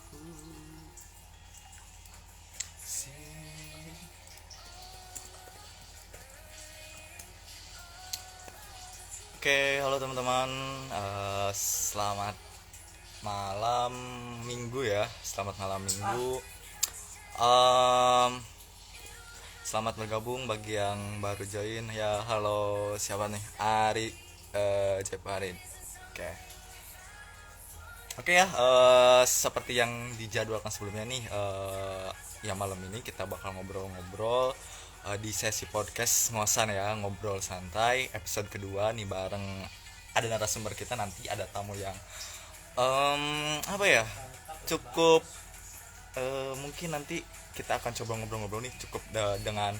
Oke, halo teman-teman. Selamat malam minggu ya. Selamat malam minggu. Em, Selamat bergabung bagi yang baru join ya. Halo, siapa nih? Ari Jeparin. Oke. Oke ya, seperti yang dijadwalkan sebelumnya nih, ya malam ini kita bakal ngobrol-ngobrol di sesi podcast ngosan ya, ngobrol santai episode kedua nih bareng ada narasumber kita, nanti ada tamu yang apa ya, cukup mungkin nanti kita akan coba ngobrol-ngobrol nih cukup dengan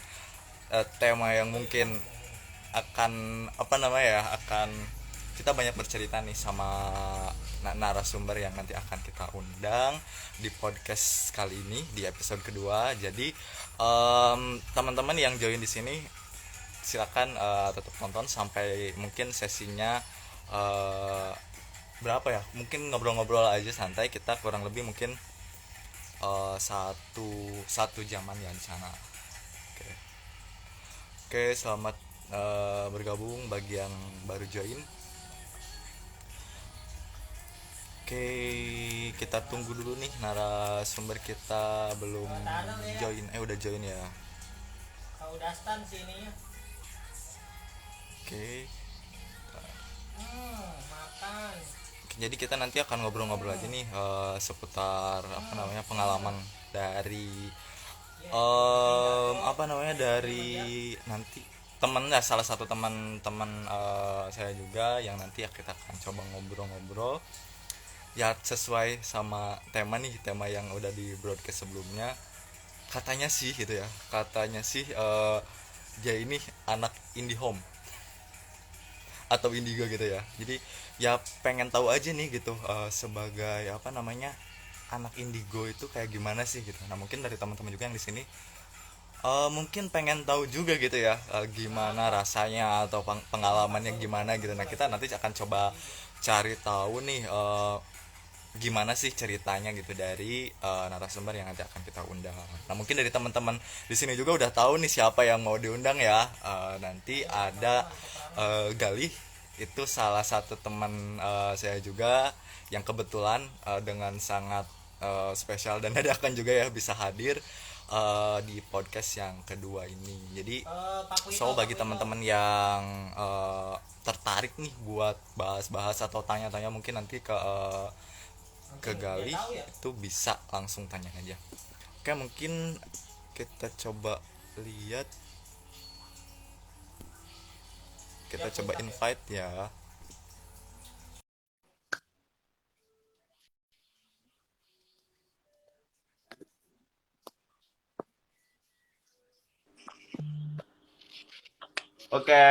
tema yang mungkin akan apa namanya ya, akan kita banyak bercerita nih sama narasumber yang nanti akan kita undang di podcast kali ini di episode kedua. Jadi teman-teman yang join di sini silakan tetap tonton sampai mungkin sesinya eh, berapa ya, mungkin ngobrol-ngobrol aja santai, kita kurang lebih mungkin satu satu jaman ya di sana. Oke. Oke, selamat bergabung bagi yang baru join. Oke, kita tunggu dulu nih narasumber kita belum join. Udah join ya. Udah stand sini. Oke. Makan. Jadi kita nanti akan ngobrol-ngobrol aja nih seputar apa namanya, pengalaman dari apa namanya, dari nanti temen ya, salah satu teman-teman saya juga yang nanti ya kita akan coba ngobrol-ngobrol ya sesuai sama tema nih, tema yang udah di broadcast sebelumnya. Katanya sih gitu ya, katanya sih dia ini anak indie home atau indigo gitu ya. Jadi ya pengen tahu aja nih gitu, sebagai apa namanya, anak indigo itu kayak gimana sih gitu. Nah mungkin dari teman-teman juga yang di sini mungkin pengen tahu juga gitu ya, gimana rasanya atau pengalamannya gimana gitu. Nah kita nanti akan coba cari tahu nih, gimana sih ceritanya gitu dari narasumber yang nanti akan kita undang. Nah mungkin dari teman-teman di sini juga udah tahu nih siapa yang mau diundang ya. Nanti ada Galih, itu salah satu teman saya juga yang kebetulan dengan sangat spesial dan dadakan juga ya bisa hadir di podcast yang kedua ini. Jadi so bagi teman-teman yang tertarik nih buat bahas-bahas atau tanya-tanya mungkin nanti ke Gali, itu bisa langsung tanya aja. Oke, mungkin kita coba lihat, kita coba invite ya. Oke,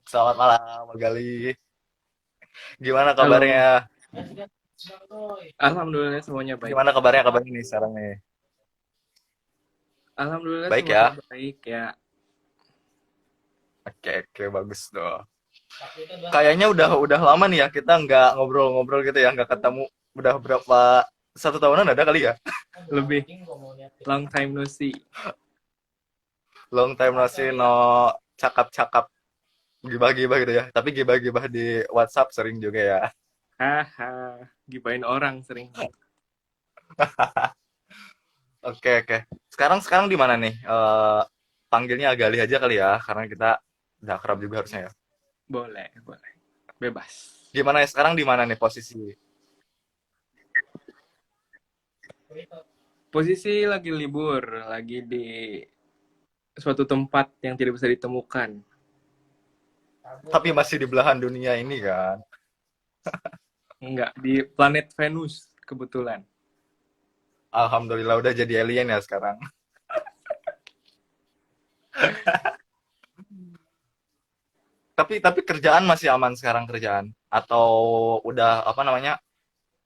selamat malam Gali. Gimana Halo, kabarnya? alhamdulillah semuanya baik. Gimana kabarnya nih sekarang nih? Alhamdulillah Baik semuanya ya? baik ya. Oke, oke, bagus dong. Kayaknya udah lama nih ya kita nggak ngobrol-ngobrol gitu ya, nggak ketemu. Udah berapa, satu tahunan ada kali ya? Lebih long time no see. Long time no see, no cakap-cakap gibah-gibah gitu ya. Tapi gibah-gibah di WhatsApp sering juga ya. Haha, gibain orang sering. Oke, oke. Sekarang di mana nih? Panggilnya Gali aja kali ya, karena kita udah akrab juga harusnya ya. Boleh, boleh. Bebas. Gimana ya sekarang, di mana nih posisi? Posisi lagi libur, lagi di suatu tempat yang tidak bisa ditemukan. Tapi masih di belahan dunia ini kan. Enggak, di planet Venus kebetulan. Alhamdulillah udah jadi alien ya sekarang. Tapi kerjaan masih aman sekarang, kerjaan? Atau udah apa namanya,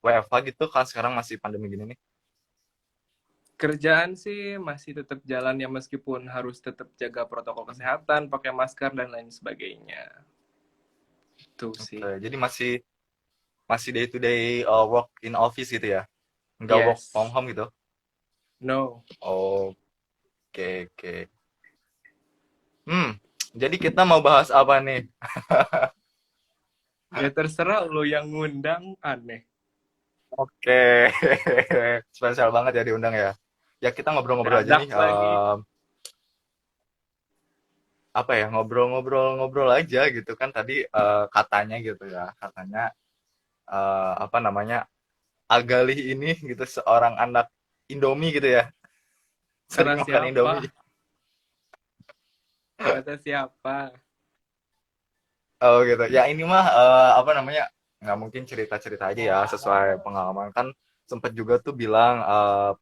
WFH gitu kan, sekarang masih pandemi gini nih. Kerjaan sih masih tetap jalan ya meskipun harus tetap jaga protokol kesehatan, pakai masker dan lain sebagainya. Itu sih. Oke, jadi masih masih day to day work in office gitu ya. Nggak work from Yes. home gitu? No. Oke, oke. Hmm, jadi kita mau bahas apa nih? Ya terserah lo yang ngundang aneh. Oke, spesial banget ya diundang ya. Ya kita ngobrol-ngobrol aja nih. Dadak lagi. Apa ya, ngobrol-ngobrol aja gitu kan tadi katanya gitu ya. Katanya apa namanya, Agalih ini gitu seorang anak Indomie gitu ya. Kata Sering makan siapa? Indomie. Kata siapa? Oh gitu. Ya ini mah apa namanya? Nggak mungkin cerita-cerita aja ya sesuai pengalaman kan sempet juga tuh bilang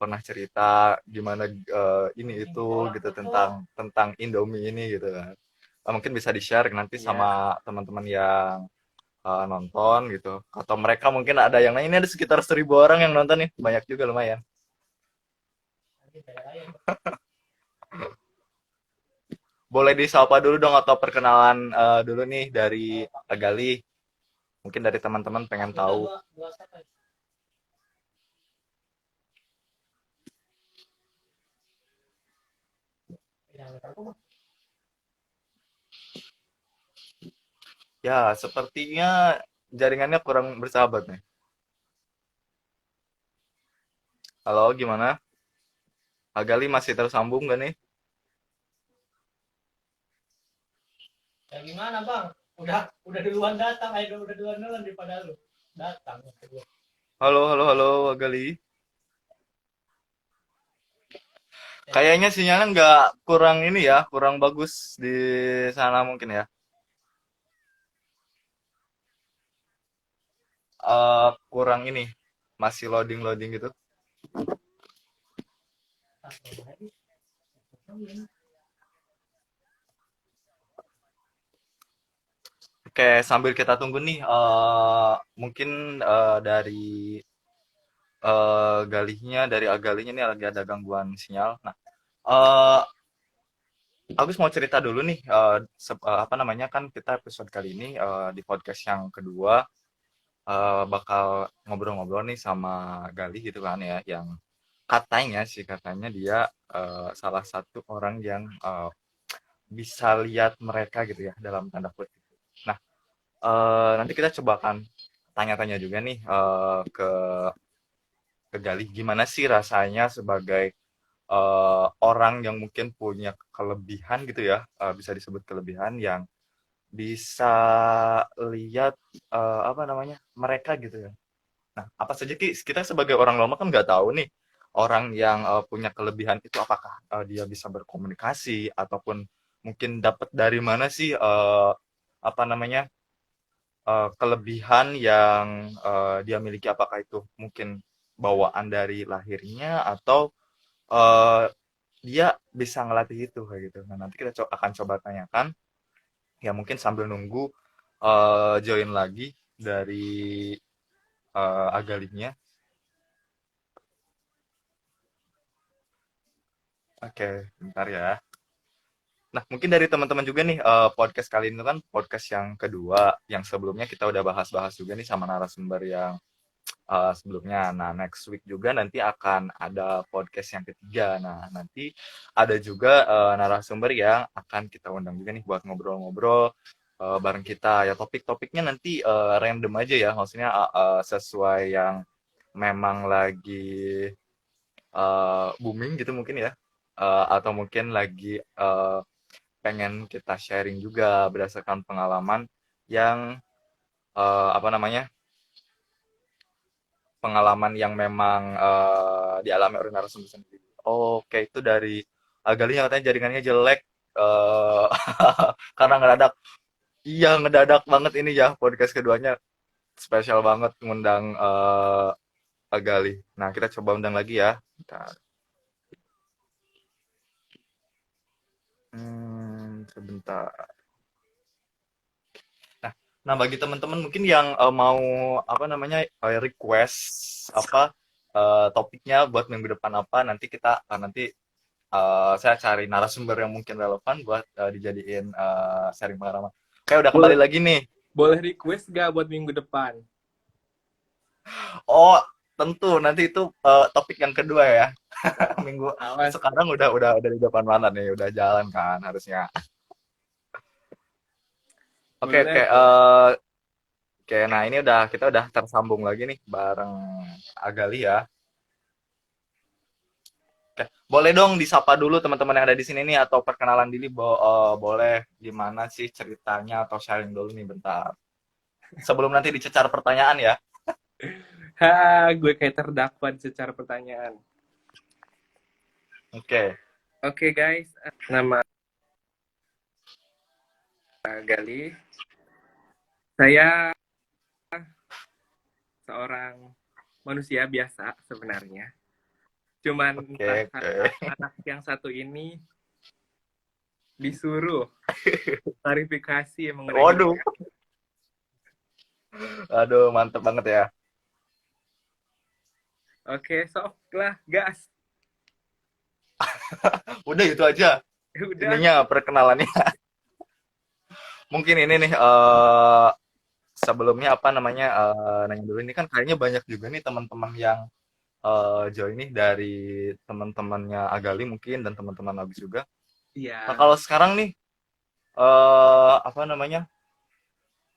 pernah cerita gimana ini itu gitu tentang Indomie ini gitu kan. Mungkin bisa di-share nanti Iya. sama teman-teman yang nonton gitu. Atau mereka mungkin ada yang lain, ini ada sekitar 1.000 orang yang nonton nih, banyak juga lumayan. Nanti bayar aja. Boleh disapa dulu dong atau perkenalan dulu nih dari Agali. Mungkin dari teman-teman pengen Aku udah tahu. dua set aja. Yang aku mah. Ya, sepertinya jaringannya kurang bersahabat nih. Halo, gimana? Agali masih tersambung gak nih? Ya gimana bang? Udah duluan datang, ayo udah duluan duluan daripada lu datang yang kedua. Halo, halo, halo, Agali. Ya, Kayaknya sinyalnya nggak kurang ini ya, kurang bagus di sana mungkin ya. Kurang ini, masih loading-loading gitu. apa lagi? Oke, sambil kita tunggu nih, mungkin dari dari Agalinya nih lagi ada gangguan sinyal. Nah, eh Agus mau cerita dulu nih, apa namanya kan kita episode kali ini di podcast yang kedua bakal ngobrol-ngobrol nih sama Galih gitu kan ya, yang katanya dia salah satu orang yang bisa lihat mereka gitu ya dalam tanda kutip. Nah, nanti kita coba akan tanya-tanya juga nih ke Galih gimana sih rasanya sebagai orang yang mungkin punya kelebihan gitu ya, bisa disebut kelebihan yang bisa lihat apa namanya mereka gitu ya. Nah, apa saja Ki, kita sebagai orang lama kan nggak tahu nih orang yang punya kelebihan itu apakah dia bisa berkomunikasi ataupun mungkin dapat dari mana sih apa namanya kelebihan yang dia miliki, apakah itu mungkin bawaan dari lahirnya atau eh, dia bisa ngelatih itu kayak gitu. Nah, nanti kita akan coba tanyakan ya mungkin sambil nunggu join lagi dari Agalinya. Oke, bentar ya. Nah, mungkin dari teman-teman juga nih, podcast kali ini kan podcast yang kedua, yang sebelumnya kita udah bahas-bahas juga nih sama narasumber yang sebelumnya. Nah, next week juga nanti akan ada podcast yang ketiga. Nah, nanti ada juga narasumber yang akan kita undang juga nih buat ngobrol-ngobrol bareng kita. Ya, topik-topiknya nanti random aja ya, maksudnya sesuai yang memang lagi booming gitu mungkin ya. Atau mungkin lagi pengen kita sharing juga berdasarkan pengalaman yang apa namanya pengalaman yang memang dialami oleh narasumber sendiri. Oke, itu dari Galih katanya jaringannya jelek eh karena ngedadak. Iya, ngedadak banget ini ya podcast keduanya. Spesial banget ngundang Galih. Nah, kita coba undang lagi ya. Bentar. Sebentar. Nah, nah bagi teman-teman mungkin yang mau apa namanya request apa topiknya buat minggu depan apa nanti kita nanti saya cari narasumber yang mungkin relevan buat dijadiin sharing pengalaman. Kayak udah kembali Boleh lagi nih. boleh request gak buat minggu depan? Oh, tentu nanti itu topik yang kedua ya. Minggu Awas, sekarang udah di depan mana nih, udah jalan kan harusnya. Oke oke boleh, boleh. oke. Nah ini kita udah tersambung lagi nih bareng Agali ya. Oke, boleh dong disapa dulu teman-teman yang ada di sini nih atau perkenalan diri boleh gimana sih ceritanya atau sharing dulu nih bentar. Sebelum nanti dicecar pertanyaan ya. Ha, gue kayak terdakwa secara pertanyaan. Oke. Oke guys, nama Gali. Saya seorang manusia biasa sebenarnya. Cuman Oke, entah oke. karena anak yang satu ini disuruh klarifikasi mengenai Waduh, dunia. aduh mantep banget ya. Oke, sok lah, gas. Udah itu aja Udah, ininya perkenalannya. Mungkin ini nih sebelumnya apa namanya nanya dulu ini kan kayaknya banyak juga nih teman-teman yang join nih dari teman-temannya Agali mungkin dan teman-teman Abis juga. Nah iya, kalau sekarang nih apa namanya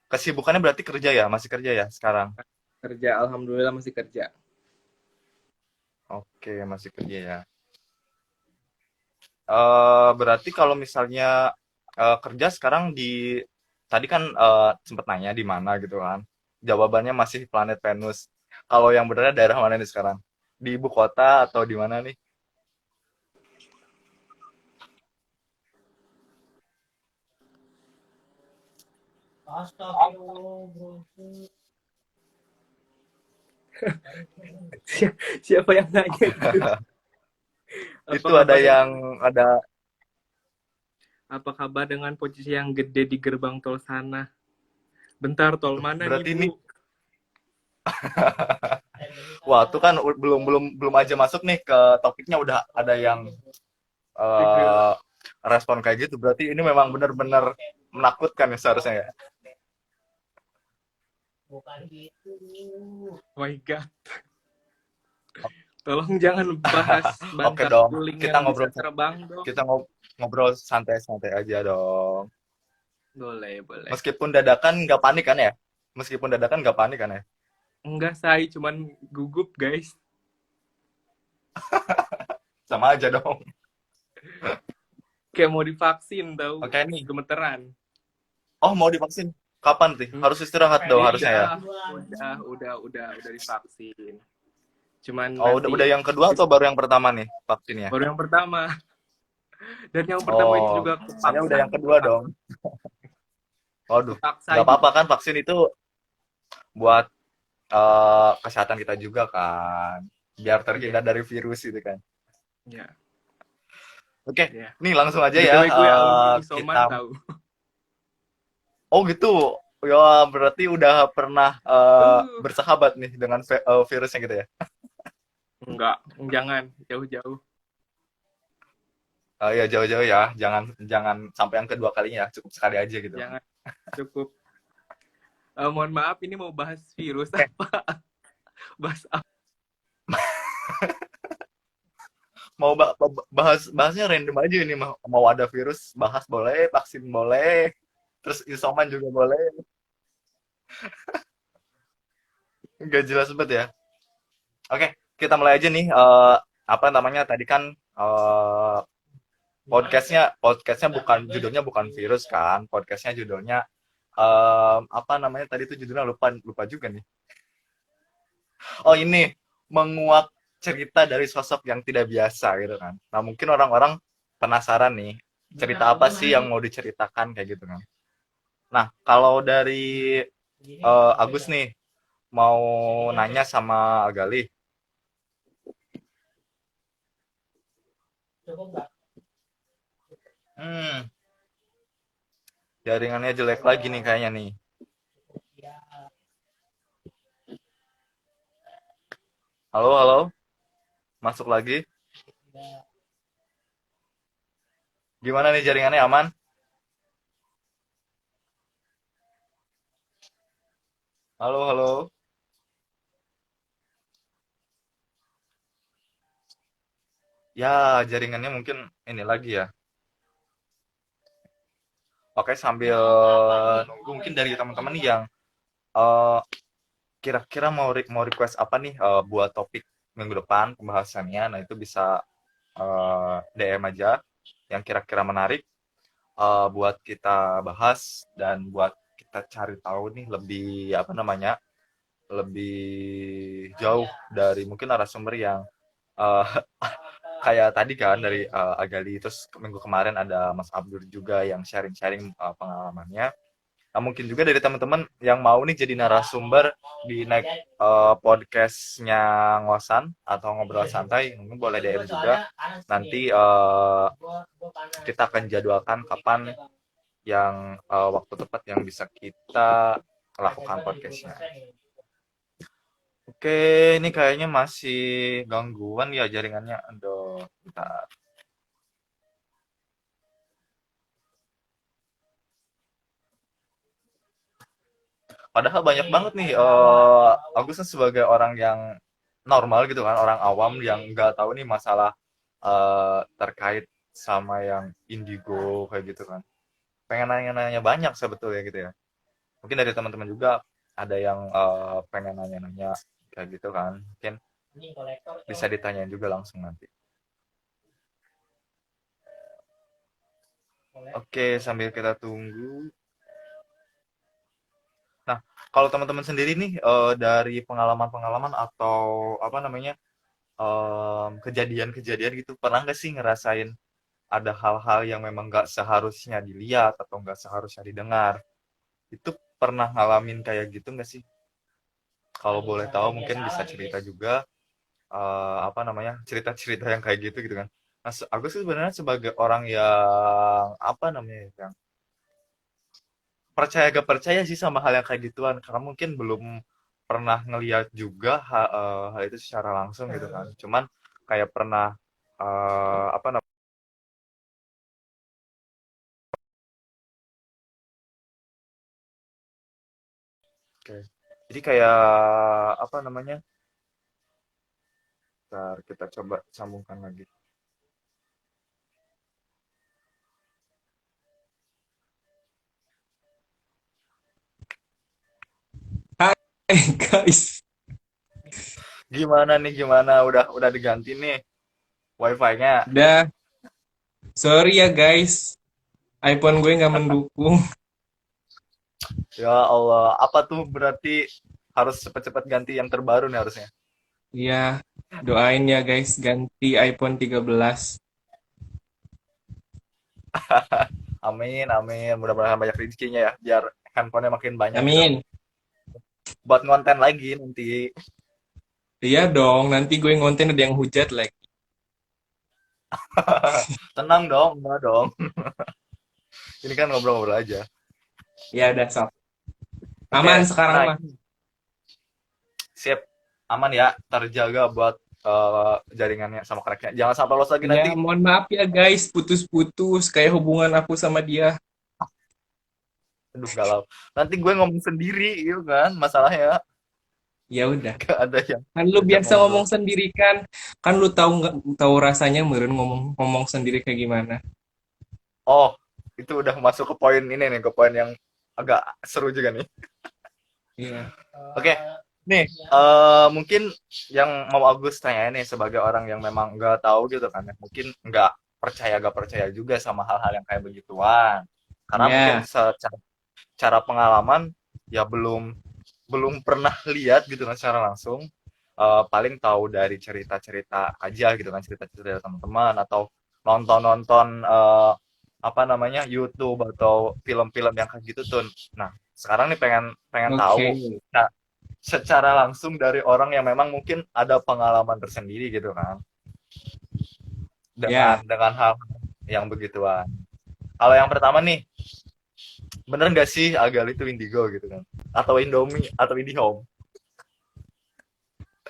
kesibukannya berarti kerja ya, masih kerja ya sekarang? kerja. Alhamdulillah masih kerja. Oke, masih kerja ya. Berarti kalau misalnya kerja sekarang tadi kan sempet nanya di mana gitu kan. Jawabannya masih planet Venus. Kalau yang benernya daerah mana nih sekarang? Di ibu kota atau di mana nih? Astagfirullah, bro. Siapa yang nanya itu? Apa Itu ada kabar yang dengan ada apa kabar dengan posisi yang gede di gerbang tol sana? Bentar, tol mana nih, berarti Bu? ini wah tuh kan belum belum belum aja masuk nih ke topiknya udah ada yang eh, respon kayak gitu. Berarti ini memang benar-benar menakutkan ya seharusnya ya. Bukan gitu. Oh my God. Tolong jangan bahas Oke bantar dong, guling kita yang bisa ngobrol terbang dong. kita ngobrol santai-santai aja dong. Boleh, boleh. Meskipun dadakan nggak panik kan ya? Meskipun dadakan nggak panik kan ya? Enggak, saya cuman gugup, guys. Sama aja dong. Kayak mau divaksin, tahu. Oke nih. Gemeteran. Oh mau divaksin? Kapan sih? Hmm, Harus istirahat dong harusnya ya. udah divaksin. Cuman Oh nanti udah yang kedua atau baru yang pertama nih vaksinnya? baru yang pertama. Dan yang pertama itu Oh, juga saya udah kepaksa. yang kedua dong. Waduh, Dipaksa nggak apa-apa juga. kan vaksin itu buat kesehatan kita juga kan. Biar Iya, terhindar dari virus itu kan. iya, Oke, iya. nih langsung aja ya BTW gue alumni kita. isoman tahu. Oh gitu. Ya berarti udah pernah Uh, bersahabat nih dengan virusnya gitu ya. enggak, jangan jauh-jauh. Ya jauh-jauh ya. Jangan jangan sampai yang kedua kalinya ya. Cukup sekali aja gitu. Jangan, cukup. Mohon maaf, ini mau bahas virus Oke, apa? Bahas apa? mau bahasnya random aja ini mau ada virus bahas boleh, vaksin boleh, terus isoman juga boleh. Nggak jelas banget ya. Oke, kita mulai aja nih. Apa namanya tadi kan podcastnya bukan judulnya bukan virus kan? Podcastnya judulnya apa namanya tadi itu judulnya lupa lupa juga nih. Oh ini menguak cerita dari sosok yang tidak biasa gitu kan. Nah mungkin orang-orang penasaran nih cerita apa sih yang mau diceritakan kayak gitu kan. Nah kalau dari Agus nih mau nanya sama Agali. Cukup nggak? Hmm, jaringannya jelek lagi nih kayaknya nih. Ya, Halo, halo, masuk lagi. ya. Gimana nih jaringannya aman? Halo, halo. ya jaringannya mungkin ini lagi ya. Oke, sambil nunggu mungkin dari teman-teman nih yang eh, kira-kira mau request apa nih buat topik minggu depan pembahasannya. Nah, itu bisa DM aja yang kira-kira menarik buat kita bahas dan buat kita cari tahu nih lebih apa namanya lebih jauh dari mungkin narasumber yang eh, kayak tadi kan dari Agali, terus minggu kemarin ada Mas Abdur juga yang sharing-sharing pengalamannya. Nah, mungkin juga dari teman-teman yang mau nih jadi narasumber di next podcastnya Ngosan atau ngobrol santai, mungkin boleh DM juga. Nanti kita akan jadwalkan kapan yang waktu tepat yang bisa kita lakukan podcastnya. Oke, ini kayaknya masih gangguan ya jaringannya. Aduh, bentar. Padahal banyak banget nih Agus kan sebagai orang yang normal gitu kan, orang awam yang nggak tahu nih masalah terkait sama yang indigo kayak gitu kan. Pengen nanya-nanya banyak sebetulnya gitu ya. Mungkin dari teman-teman juga ada yang pengen nanya-nanya kayak gitu kan. Mungkin bisa ditanyain juga langsung nanti. Oke, sambil kita tunggu. Nah, kalau teman-teman sendiri nih dari pengalaman-pengalaman atau apa namanya kejadian-kejadian gitu, pernah nggak sih ngerasain ada hal-hal yang memang nggak seharusnya dilihat atau nggak seharusnya didengar? Itu pernah ngalamin kayak gitu nggak sih? Kalau boleh tahu mungkin bisa cerita juga apa namanya cerita-cerita yang kayak gitu gitu kan. Nah, aku sih sebenarnya sebagai orang yang apa namanya yang percaya gak percaya sih sama hal yang kayak gituan karena mungkin belum pernah ngeliat juga hal itu secara langsung gitu kan. Cuman kayak pernah apa namanya? Oke. Jadi kayak apa namanya? Ntar kita coba sambungkan lagi. Hai guys, Gimana nih gimana? Udah diganti nih wifi-nya. udah sorry ya guys, iPhone gue nggak mendukung. Ya Allah, apa tuh berarti harus cepet-cepet ganti yang terbaru nih harusnya. Iya, doain ya guys, ganti iPhone 13. Amin, amin. Mudah-mudahan banyak rezekinya ya, biar handphonenya makin banyak gitu. Amin. Buat ngonten lagi nanti. Iya dong, nanti gue ngonten ada yang hujat like. Tenang dong, enggak dong. Ini kan ngobrol-ngobrol aja. Ya udah sok. Oke, Aman sekarang nah mah. sip. Aman ya, terjaga buat jaringannya sama cracknya. Jangan sampai loss lagi Ya, nanti. mohon maaf ya guys, putus-putus kayak hubungan aku sama dia. Aduh, galau. Nanti gue ngomong sendiri gitu kan, masalahnya. Ya udah. Gak ada yang Kan lu diajak biasa ngobrol. ngomong sendiri kan. Kan lu tahu nggak tahu rasanya meren ngomong ngomong sendiri kayak gimana. Oh, itu udah masuk ke poin ini nih, ke poin yang agak seru juga nih. Iya. Oke, nih mungkin yang mau Agus tanya nih sebagai orang yang memang nggak tahu gitu kan, ya. Mungkin nggak percaya juga sama hal-hal yang kayak begituan. Karena mungkin Ya. secara cara pengalaman ya belum belum pernah lihat gitu kan secara langsung. Paling tahu dari cerita-cerita aja gitu kan, cerita-cerita dari teman-teman atau nonton-nonton apa namanya YouTube atau film-film yang kayak gitu tuh. Nah, sekarang nih pengen pengen Oke. tahu. Nah, secara langsung dari orang yang memang mungkin ada pengalaman tersendiri gitu kan Ya. dengan hal yang begituan. Kalau yang pertama nih, bener nggak sih Agal itu Indigo gitu kan? Atau Indomie atau IndiHome?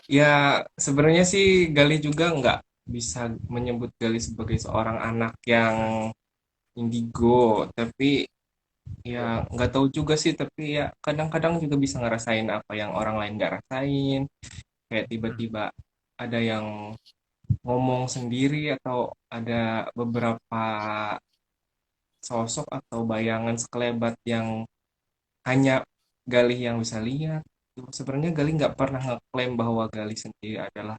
Ya, sebenarnya sih Gali juga nggak bisa menyebut Gali sebagai seorang anak yang indigo, tapi ya nggak tahu juga sih, tapi ya kadang-kadang juga bisa ngerasain apa yang orang lain nggak rasain, kayak Hmm. tiba-tiba ada yang ngomong sendiri atau ada beberapa sosok atau bayangan sekelebat yang hanya Galih yang bisa lihat. Sebenarnya Galih nggak pernah ngeklaim bahwa Galih sendiri adalah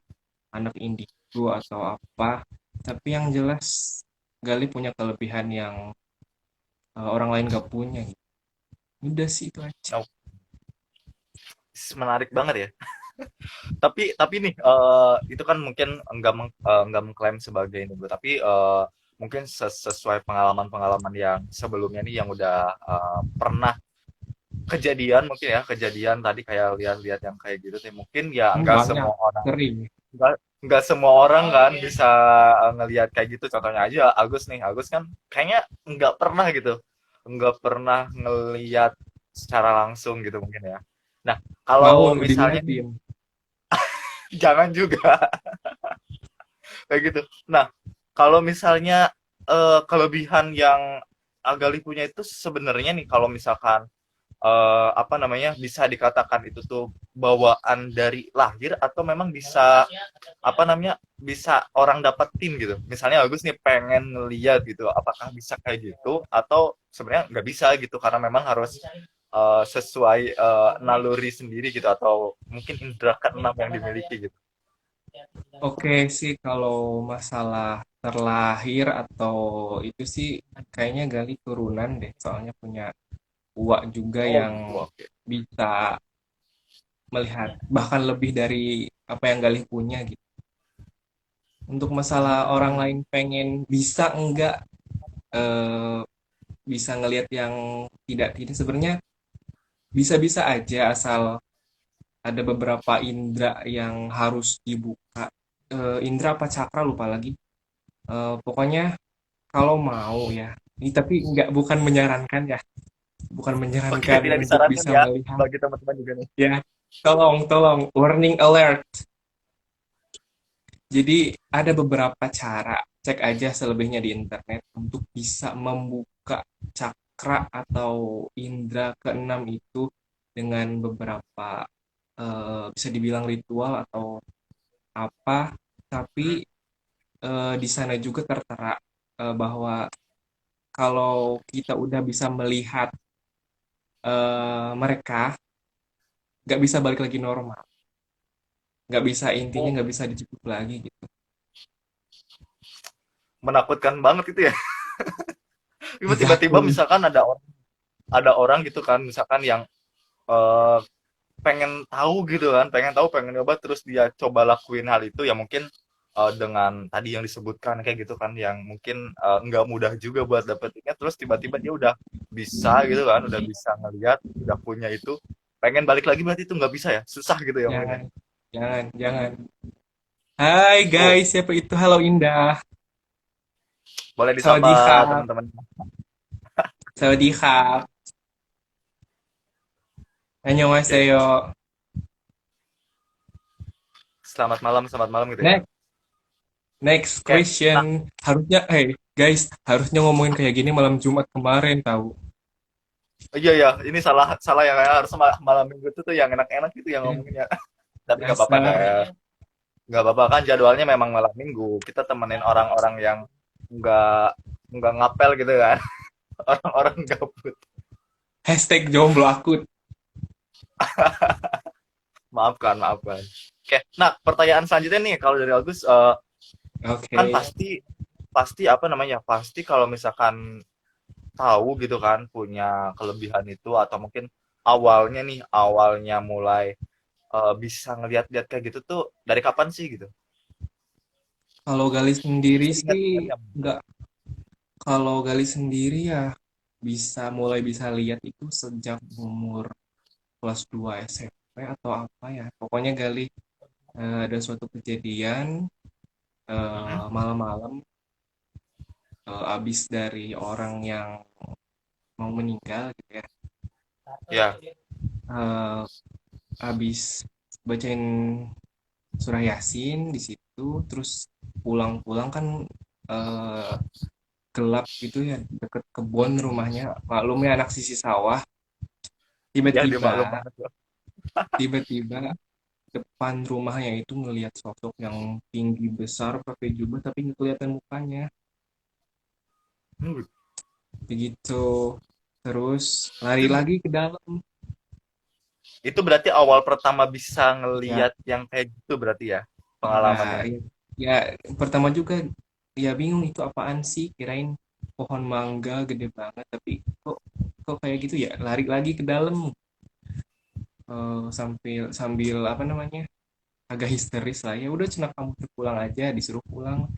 anak indigo atau apa, tapi yang jelas Galih punya kelebihan yang orang lain nggak punya gitu. Udah sih itu aja. Oh, menarik banget ya. Tapi nih itu kan mungkin enggak mengklaim sebagai ini bro, tapi mungkin sesuai pengalaman-pengalaman yang sebelumnya nih yang udah pernah kejadian, mungkin ya kejadian tadi kayak lihat-lihat yang kayak gitu sih, mungkin ya enggak Banyak, semua orang, sering. enggak semua orang kan bisa ngelihat kayak gitu. Contohnya aja Agus nih, Agus kan kayaknya enggak pernah gitu, enggak pernah ngelihat secara langsung gitu mungkin ya. Nah, Mau kalau misalnya nih, diliatin. jangan juga kayak gitu. Nah, kalau misalnya kelebihan yang Agali punya itu sebenarnya nih, kalau misalkan apa namanya, bisa dikatakan itu tuh bawaan dari lahir atau memang bisa apa namanya, bisa orang dapetin gitu. Misalnya Agus nih pengen ngeliat gitu, apakah bisa kayak gitu atau sebenarnya nggak bisa gitu karena memang harus sesuai naluri sendiri gitu atau mungkin indera keenam yang dimiliki gitu. Oke sih kalau masalah terlahir atau itu sih kayaknya Gali turunan deh, soalnya punya uak juga Oh yang gitu, oke. bisa melihat bahkan lebih dari apa yang Galih punya gitu. Untuk masalah orang Hmm. lain pengen bisa enggak eh, bisa ngelihat yang tidak tidak sebenarnya bisa-bisa aja asal ada beberapa indera yang harus dibuka. Indera apa cakra lupa lagi. Pokoknya kalau mau ya. Ini tapi nggak bukan menyarankan ya, bukan Oke, menyarankan tidak untuk disarankan bisa ya melihat bagi teman-teman juga nih. ya. Tolong, warning alert. Jadi ada beberapa cara, cek aja selebihnya di internet untuk bisa membuka cakra atau indera keenam itu dengan beberapa bisa dibilang ritual atau apa, tapi di sana juga tertera bahwa kalau kita udah bisa melihat mereka, nggak bisa balik lagi normal, nggak bisa intinya Oh, nggak bisa dijemput lagi gitu. menakutkan banget itu ya. Tiba-tiba Exactly. misalkan ada orang gitu kan, misalkan yang eh, pengen tahu gitu kan, pengen tahu, pengen nyoba, terus dia coba lakuin hal itu ya mungkin dengan tadi yang disebutkan kayak gitu kan, yang mungkin nggak mudah juga buat dapetinnya, terus tiba-tiba dia udah bisa gitu kan, udah bisa ngeliat, udah punya itu, pengen balik lagi berarti itu nggak bisa ya, susah gitu ya mungkin ya. Jangan, jangan. Hai Oh, guys, siapa itu? Halo Indah. boleh disapa Sawadee teman-teman. Sawadee. Oke, Annyeonghaseyo. selamat malam gitu ya. Next, next Oke, nah, question. Harusnya, hey guys, harusnya ngomongin kayak gini malam Jumat kemarin tahu. iya ya, ini salah salah yang harus malam minggu itu tuh yang enak-enak gitu yang Eh, ngomonginnya. Tapi nggak apa-apa Dasar. deh. Nggak apa-apa kan jadwalnya memang malam minggu. Kita temenin orang-orang yang nggak nggak ngapel gitu kan. Orang-orang gabut. Hashtag jomblo akut. Maafkan, maafkan. Oke, nah pertanyaan selanjutnya nih kalau dari Agus kan Oke. pasti pasti apa namanya? Pasti kalau misalkan tahu gitu kan punya kelebihan itu atau mungkin awalnya nih awalnya mulai bisa ngelihat-lihat kayak gitu tuh dari kapan sih gitu? Kalau Gali sendiri sih, Seingat-ingat ya. nggak. Kalau Gali sendiri ya mulai bisa lihat itu sejak umur kelas 2 SMP atau apa ya. Pokoknya Gali ada suatu kejadian Mm-mm. malam-malam abis dari orang yang mau meninggal gitu ya. Ya, Eh, Abis bacain surah Yasin di situ, terus pulang-pulang kan eh, gelap gitu ya deket kebun rumahnya. Maklumnya anak sisi sawah. ya dia Tiba-tiba, maklum banget. tiba-tiba depan rumahnya itu ngelihat sosok yang tinggi besar pakai jubah tapi nggak kelihatan mukanya. Hmm. Begitu. Terus lari Itu lagi ke dalam. itu berarti awal pertama bisa Ya, ngeliat yang kayak gitu berarti ya ya, pengalamannya. ya, ya, pertama juga ya bingung itu apaan sih, kirain pohon mangga gede banget tapi kok kok kayak gitu ya. Lari lagi ke dalam, sambil sambil apa namanya, agak histeris lah, ya udah cina kamu tuh pulang aja, disuruh pulang.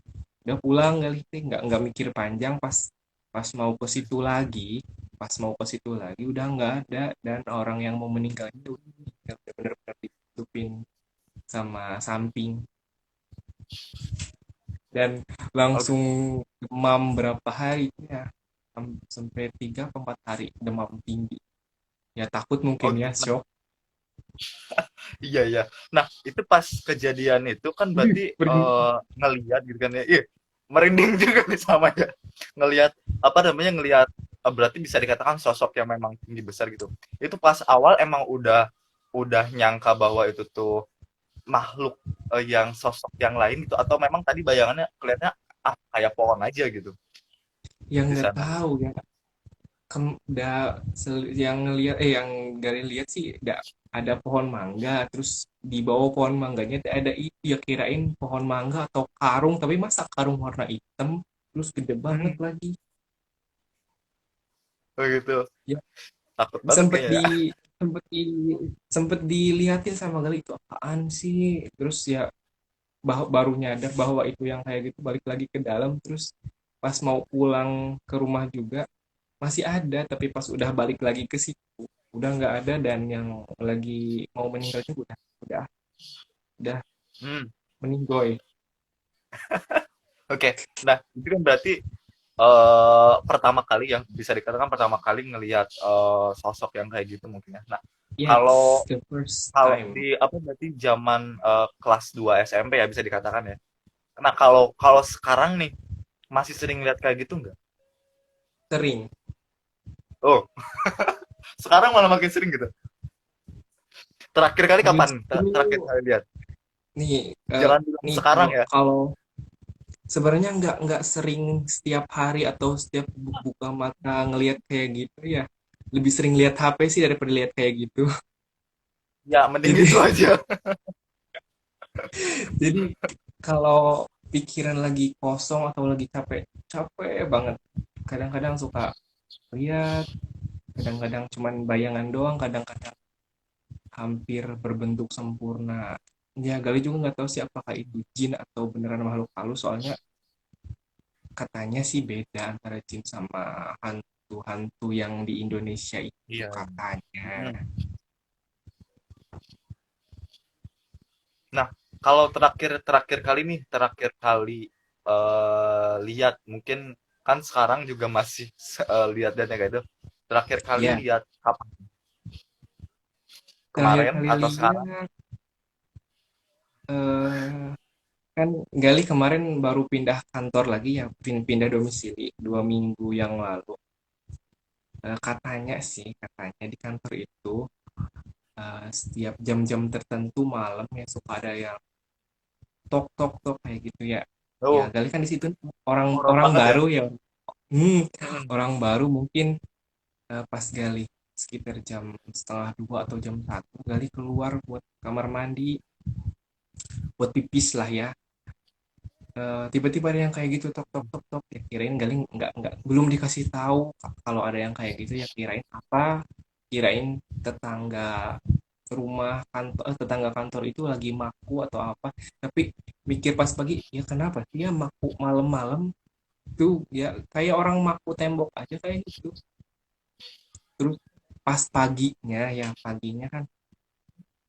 Udah pulang kali teh, nggak mikir panjang. Pas mau ke situ lagi, udah nggak ada, dan orang yang mau meninggal itu udah meninggal, udah bener-bener ditutupin sama samping, dan Oke. langsung demam berapa hari ya. Sampai 3 atau 4 hari demam tinggi, ya takut Oh mungkin ya, gitu. shock. Iya, iya. Nah, itu pas kejadian itu kan Wih, berarti pergi. ngeliat gitu kan ya. Ih, merinding juga nih sama ya. Ngelihat apa namanya ngelihat berarti bisa dikatakan sosok yang memang tinggi besar gitu. Itu pas awal emang udah nyangka bahwa itu tuh makhluk yang sosok yang lain gitu atau memang tadi bayangannya kelihatannya kayak pohon aja gitu Yang di nggak sana. tahu ya, yang ngelihat, yang Gali lihat sih ada pohon mangga, terus di bawah pohon mangganya tuh ada itu, ya kirain pohon mangga atau karung, tapi masa karung warna hitam terus gede banget Hmm, lagi. begitu. Ya, Takut banget sempet kayaknya ya. di sempet di sempet diliatin sama Gali, itu apaan sih, terus ya baru nyadar bahwa itu yang kayak gitu, balik lagi ke dalam. Terus pas mau pulang ke rumah juga masih ada, tapi pas udah balik lagi ke situ udah nggak ada, dan yang lagi mau meninggal juga udah Hmm, meninggoy. oke. Nah, itu kan berarti pertama kali yang bisa dikatakan pertama kali ngelihat sosok yang kayak gitu mungkin ya. Nah, kalau Yes, the first kalau time. di apa berarti zaman kelas 2 SMP ya bisa dikatakan ya. Nah, kalau kalau sekarang nih masih sering lihat kayak gitu nggak? Sering. Oh, sekarang malah makin sering gitu. Terakhir kali kapan? Justru Terakhir kali lihat? nih, Jangan bilang nih sekarang kalau ya. kalau sebenarnya nggak sering setiap hari atau setiap buka mata ngelihat kayak gitu ya. Lebih sering lihat HP sih daripada lihat kayak gitu. Ya, mending Jadi itu aja. jadi kalau pikiran lagi kosong atau lagi capek capek banget, kadang-kadang suka lihat, kadang-kadang cuman bayangan doang, kadang-kadang hampir berbentuk sempurna. Ya Gali juga nggak tahu sih apakah itu jin atau beneran makhluk halus, soalnya katanya sih beda antara jin sama hantu-hantu yang di Indonesia itu Iya. katanya. Mm. Nah, kalau terakhir terakhir kali nih, terakhir kali lihat mungkin kan sekarang juga masih lihat dan kayak itu. Terakhir kali Ya, lihat kapan? terakhir Kemarin kali atau sekarang? lihat, eh, kan Gali kemarin baru pindah kantor lagi ya, pindah domisili 2 minggu yang lalu. Katanya sih, katanya di kantor itu, setiap jam-jam tertentu malam ya suka ada yang tok tok tok kayak gitu ya. Ya Oh, Gali kan di situ orang horor orang banget ya. baru ya. Hmm, Mm. orang baru mungkin. Pas Gali sekitar jam 1:30 atau jam 1, Gali keluar buat kamar mandi, buat pipis lah ya. Tiba-tiba ada yang kayak gitu, tok tok tok tok, ya kirain Gali nggak, belum dikasih tahu kalau ada yang kayak gitu, ya kirain apa, kirain tetangga rumah kantor, tetangga kantor itu lagi maku atau apa. Tapi mikir pas pagi, ya kenapa dia maku malam-malam tuh, ya kayak orang maku tembok aja kayak gitu. Terus pas paginya, ya paginya kan,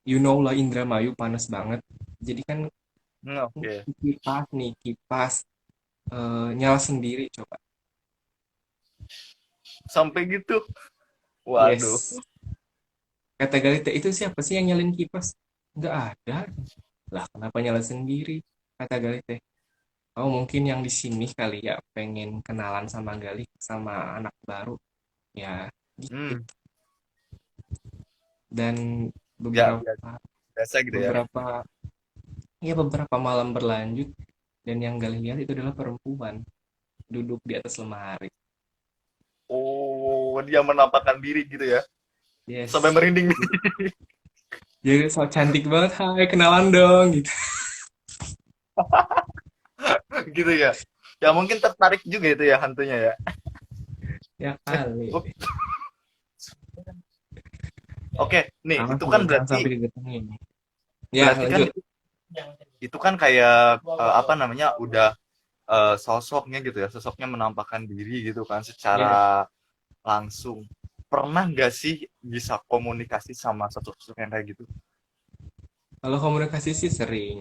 you know lah, Indramayu panas banget, jadi kan Oke. kipas nyala sendiri coba. Sampai gitu. Waduh. Yes, kata Galita, itu siapa sih yang nyalin kipas? Nggak ada lah, kenapa nyala sendiri, kata Galita. Oh mungkin yang di sini kali ya, pengen kenalan sama Gali, sama anak baru ya gitu. Hmm. Dan Ya, beberapa ya. biasa gitu ya. beberapa beberapa malam berlanjut, dan yang Galih lihat itu adalah perempuan duduk di atas lemari. Oh, dia menampakkan diri gitu ya. Sampai Yes, merinding jadi so cantik banget, hai kenalan dong gitu. gitu ya. Ya mungkin tertarik juga itu ya hantunya ya. Ya kali. Oh, oke, nih Awas itu lo, kan jangan berarti sampai didatengin. Ya berarti kan lanjut. Jangan. itu kan kayak Gua, gua, apa gua. namanya udah sosoknya gitu ya, sosoknya menampakkan diri gitu kan Ya, secara langsung. Pernah nggak sih bisa komunikasi sama sosok-sosok yang kayak gitu? kalau komunikasi sih sering,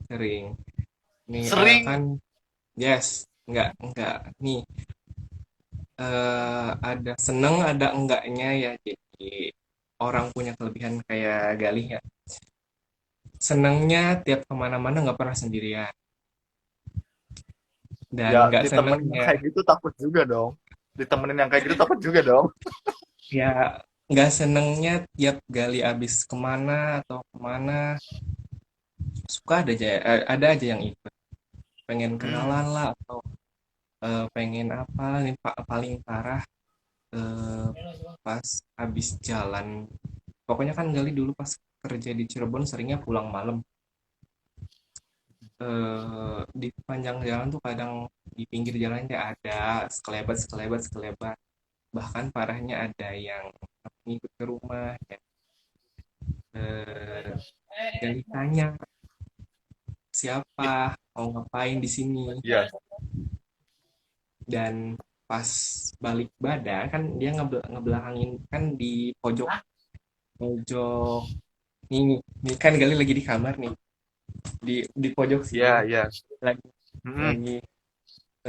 sering. Nih Sering. kan, yes, nggak. Nih ada seneng, ada enggaknya ya. Jadi orang punya kelebihan kayak Galih ya. Senengnya tiap kemana-mana nggak pernah sendirian. Dan Ya nggak ditemenin yang senengnya kayak gitu takut juga dong. Ditemenin yang kayak gitu takut juga dong. ya nggak senengnya tiap Galih abis kemana atau kemana, suka ada aja yang ikut. Pengen Hmm. kenalan lah, atau pengen apa nih Pak, paling parah eh, pas habis jalan. Pokoknya kan Gali dulu pas kerja di Cirebon seringnya pulang malam. Di panjang jalan tuh kadang di pinggir jalannya ada sekelebat sekelebat sekelebat. Bahkan parahnya ada yang ngikut ke rumah ya. Eh, Gali tanya siapa, It- mau ngapain di sini, Ya. dan pas balik badan kan dia ngebelakangin kan di pojok pojok nih kan Gali lagi di kamar nih, di pojok sini Ya, ya. lagi Hmm. lagi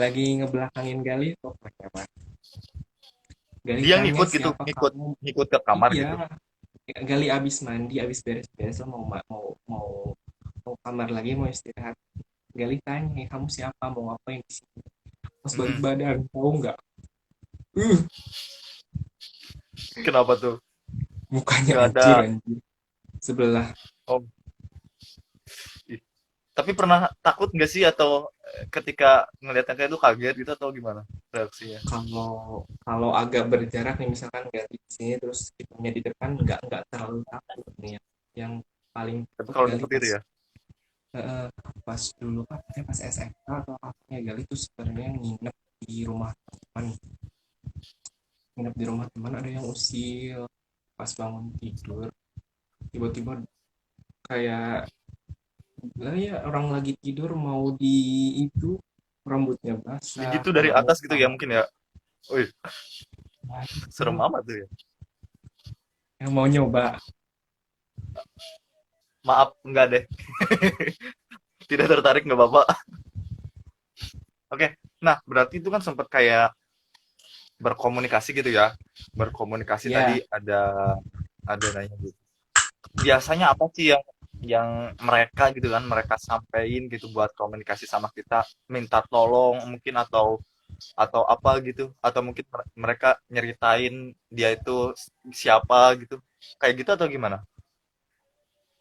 lagi ngebelakangin Gali pokoknya mah. Gali Dia tanya ngikut gitu, siapa ngikut kamu. ngikut ke kamar Iya, gitu. Gali abis mandi abis beres-beres lah, mau kamar lagi, mau istirahat. Gali tanya, kamu siapa, mau ngapain di sini, pas balik Hmm. badan tahu nggak, uh Kenapa tuh? mukanya Nggak ada. hancur anjir sebelah. Oh, ih. Tapi pernah takut nggak sih atau ketika ngeliat yang kayak itu kaget gitu atau gimana reaksinya? Kalau kalau agak berjarak nih, misalkan Gali di sini terus kitanya di depan, nggak terlalu takut nih ya. Yang paling Tapi takut kalau Gali takut itu pas ya. eh, pas dulu kan pas SMK atau apa Gali tuh sebenarnya nginep di rumah teman, ada yang usil. Pas bangun tidur tiba-tiba kayak lah ya, orang lagi tidur mau di itu, rambutnya basah, Begitu dari kena atas gitu ya muka. mungkin ya. Wih, Nah, serem itu amat tuh ya. yang mau nyoba. Maaf, enggak deh. Tidak tertarik nggak Bapak? Oke. Nah, berarti itu kan sempat kayak berkomunikasi gitu ya. Berkomunikasi tadi Ya, ada nanya gitu. Biasanya apa sih yang mereka gitu kan mereka sampein gitu buat komunikasi sama kita, minta tolong mungkin atau apa gitu atau mungkin mereka nyeritain dia itu siapa gitu. Kayak gitu atau gimana?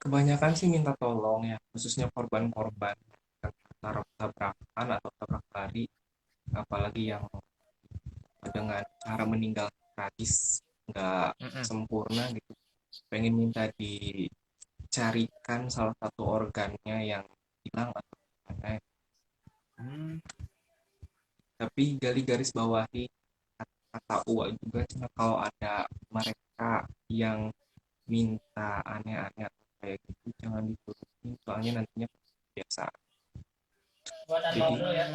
kebanyakan sih minta tolong ya, khususnya korban-korban tabrakan atau tabrak lari, apalagi yang dengan cara meninggal tragis, nggak Mm-mm. sempurna gitu. Pengen minta dicarikan salah satu organnya yang hilang atau mana. Hmm. Tapi gali garis bawahi kata Uwa juga, cuma kalau ada mereka yang minta aneh-aneh atau kayak gitu jangan diturutin, soalnya nantinya biasa. Gua tanpa Jadi dulu ya.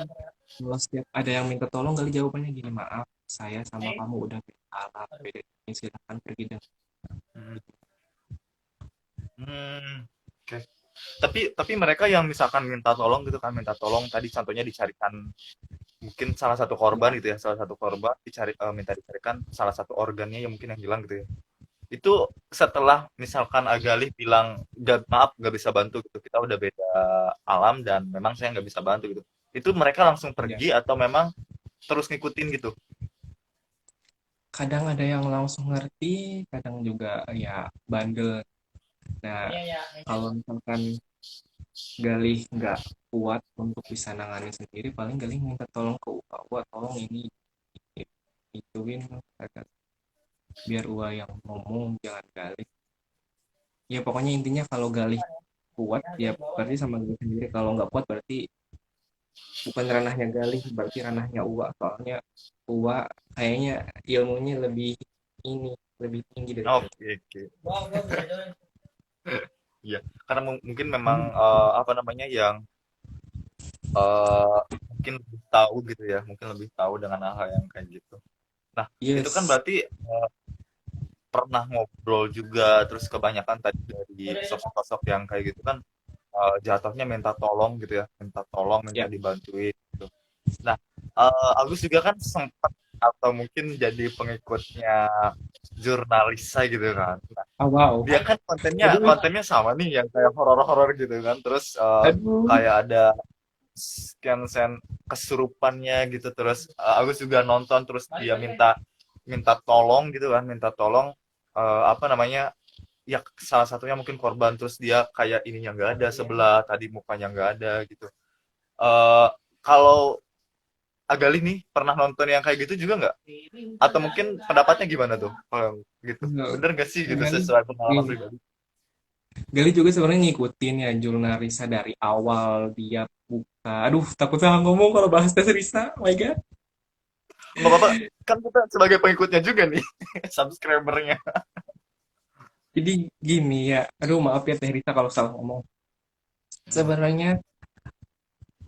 kalau setiap ada yang minta tolong, kali jawabannya gini, maaf saya sama Eh, kamu udah beda alam, beda ini, silahkan pergi dengan Hmm. Hmm. Oke. Tapi mereka yang misalkan minta tolong gitu kan, minta tolong tadi contohnya dicarikan mungkin salah satu korban ya. gitu ya, salah satu korban minta dicarikan salah satu organnya yang mungkin yang hilang gitu ya. Itu setelah misalkan Agalih bilang gak, maaf gak bisa bantu gitu, kita udah beda alam dan memang saya nggak bisa bantu gitu. Itu mereka langsung Ya, pergi atau memang terus ngikutin gitu? kadang ada yang langsung ngerti, kadang juga ya bandel, Nah, Iya ya. kalau misalkan Galih nggak kuat untuk bisa nanganin sendiri, paling Galih minta tolong ke Uwa, tolong ini ituin kata, biar Uwa yang ngomong, jangan Galih. Ya pokoknya intinya kalau Galih kuat Ya ya dari bawah berarti ya. sama Galih sendiri, kalau nggak kuat berarti bukan ranahnya Galih, berarti ranahnya Uwa. Soalnya Uwa kayaknya ilmunya lebih ini lebih tinggi daripada Oke, oke. Gua bisa join. Iya, karena mungkin memang Hmm, apa namanya yang eh mungkin lebih tahu gitu ya, mungkin lebih tahu dengan hal-hal yang kayak gitu. Nah, itu kan yes. berarti pernah ngobrol juga, terus kebanyakan tadi dari Udah ya. sosok-sosok yang kayak gitu kan jatuhnya minta tolong gitu ya, minta tolong, minta Ya. dibantuin gitu. Nah, Agus juga kan sempat atau mungkin jadi pengikutnya jurnalis saya gitu kan. Nah, Ah, wow. dia kan kontennya Aduh, kontennya sama nih yang kayak horor-horor gitu kan. Terus aduh. kayak ada scan kesurupannya gitu. Terus Agus juga nonton terus Balik dia balik balik. minta minta tolong gitu kan, minta tolong apa namanya? Ya salah satunya mungkin korban terus dia kayak ininya nggak ada sebelah tadi mukanya nggak ada gitu. eh Kalau Agali nih pernah nonton yang kayak gitu juga nggak? Atau mungkin pendapatnya gimana tuh? Kalau gitu, Enggak. bener gak sih gitu Gali, sesuai pengalaman ini. pribadi? Gali juga sebenarnya ngikutin ya Julna Risa dari awal dia buka. Aduh, takut salah ngomong kalau bahas tes Risa. Oh my God. Nggak apa-apa, kan kita sebagai pengikutnya juga nih, subscribernya. Jadi gini ya. Aduh, maaf ya Teh Risa kalau salah ngomong. Hmm, Sebenarnya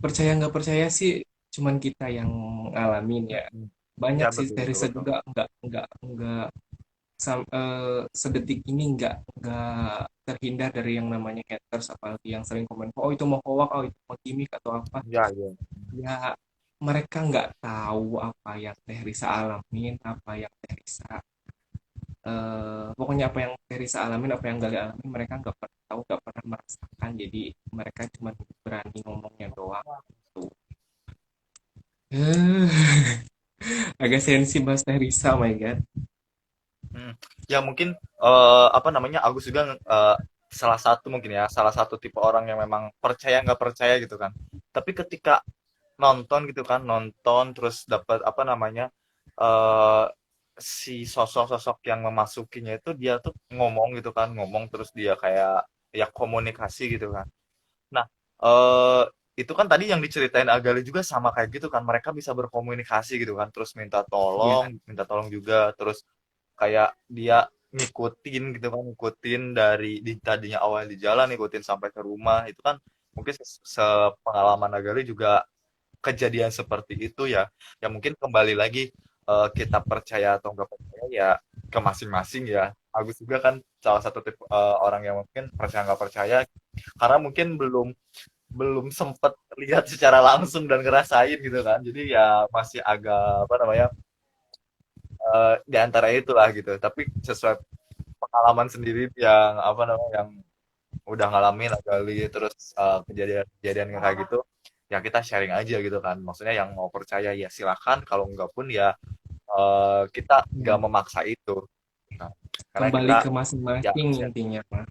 percaya nggak percaya sih cuman kita yang ngalamin ya. hmm. Banyak Ya sih betul Teh betul Risa betul. juga nggak sedetik ini nggak terhindar dari yang namanya haters, apalagi yang sering komen oh itu mau hoax, oh itu mau gimmick atau apa. Ya ya. Ya mereka nggak tahu apa yang Teh Risa alamin, apa yang Teh Risa pokoknya apa yang Teh Risa alamin, apa yang Gali alamin, mereka nggak pernah tahu, nggak pernah merasakan, jadi mereka cuma berani ngomongnya doang tuh. Agak sensi bahas Teh Risa, oh my God. Hmm. Ya mungkin apa namanya Agus juga salah satu mungkin ya salah satu tipe orang yang memang percaya nggak percaya gitu kan. Tapi ketika nonton gitu kan nonton terus dapat apa namanya eh si sosok-sosok yang memasukinya itu dia tuh ngomong gitu kan ngomong terus dia kayak ya komunikasi gitu kan. Nah, eh itu kan tadi yang diceritain Agali juga sama kayak gitu kan mereka bisa berkomunikasi gitu kan terus Iya, minta tolong juga terus kayak dia ngikutin gitu kan ngikutin dari di tadinya awal di jalan ngikutin sampai ke rumah itu kan mungkin sepengalaman Agali juga kejadian seperti itu ya ya mungkin kembali lagi kita percaya atau enggak percaya ya ke masing-masing ya Agus juga kan salah satu tipe orang yang mungkin percaya nggak percaya karena mungkin belum belum sempet lihat secara langsung dan ngerasain gitu kan jadi ya masih agak apa namanya di antara itulah gitu tapi sesuai pengalaman sendiri yang apa namanya yang udah ngalamin kali terus kejadian-kejadian yang kayak gitu ya kita sharing aja gitu kan maksudnya yang mau percaya ya silakan kalau enggak pun ya kita nggak iya. memaksa itu nah, karena Kembali kita ke ya masing-masing share intinya mah.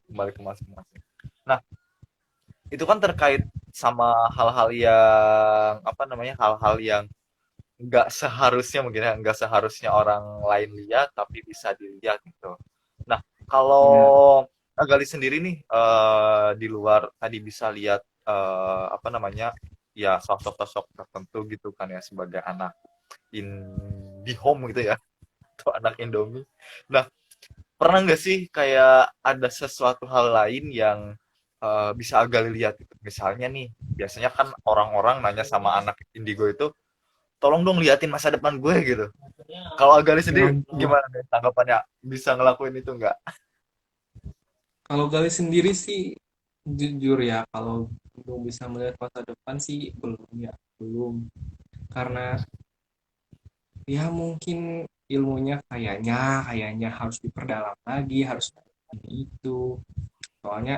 kembali ke masing-masing nah itu kan terkait sama hal-hal yang apa namanya hal-hal yang nggak seharusnya mungkin ya nggak seharusnya orang lain lihat tapi bisa dilihat gitu. Nah Ya, kalau Agali sendiri nih di luar tadi bisa lihat apa namanya ya sosok-sosok tertentu gitu kan ya sebagai anak IndiHome gitu ya atau anak Indomie. Nah pernah nggak sih kayak ada sesuatu hal lain yang bisa Agali lihat gitu. Misalnya nih biasanya kan orang-orang nanya sama anak Indigo itu tolong dong liatin masa depan gue gitu. Maksudnya Kalau Agali ya sendiri ampun. gimana nih tanggapannya? Bisa ngelakuin itu nggak? Kalau Gali sendiri sih jujur ya, kalau belum bisa melihat masa depan sih belum ya, belum. Karena ya mungkin ilmunya kayaknya harus diperdalam lagi, harus ini itu. Soalnya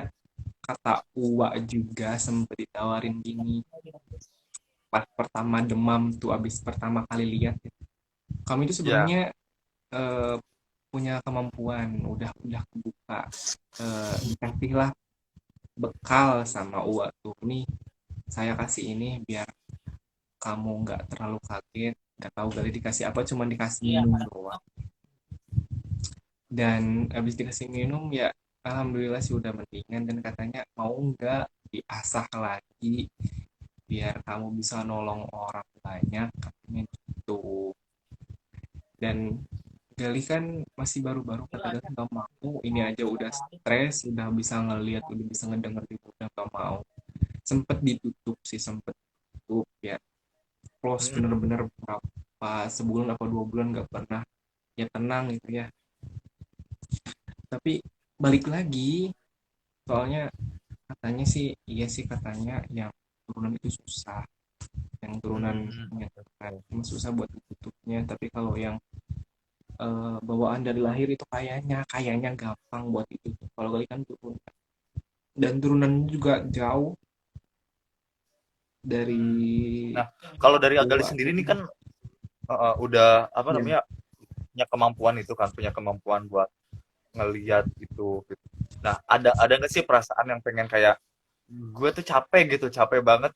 kata Uwa juga sempat ditawarin gini pas pertama demam tuh abis pertama kali lihat. Kami itu Ya, sebenarnya eh, punya kemampuan, udah kebuka, dikasihlah bekal sama Uwa tuh, nih saya kasih ini biar kamu nggak terlalu kaget, nggak tahu kali dikasih apa, cuma dikasih Iya, minum Kak. doang. Dan habis dikasih minum ya alhamdulillah sih udah mendingan, dan katanya mau nggak diasah lagi biar kamu bisa nolong orang banyak, katanya gitu. Dan Gali kan masih baru-baru, kata Gali nggak mau, ini aja udah stres, udah bisa ngeliat, udah bisa ngedenger juga udah nggak mau. Sempet ditutup sih, sempet tutup ya, close Hmm. bener-bener berapa sebulan apa 2 bulan nggak pernah ya tenang gitu ya. Tapi balik lagi, soalnya katanya sih iya sih, katanya yang turunan itu susah, yang turunan Hmm. menyatakan cuma susah buat tutupnya, tapi kalau yang bawaan dari lahir itu kayaknya gampang buat itu. Kalau kali kan turunan, dan turunan juga jauh Hmm. dari Nah, kalau dari Agali Goa. sendiri nih kan udah apa Ya, namanya punya kemampuan itu kan, punya kemampuan buat ngeliat itu gitu. Nah, ada nggak sih perasaan yang pengen kayak gue tuh capek gitu, capek banget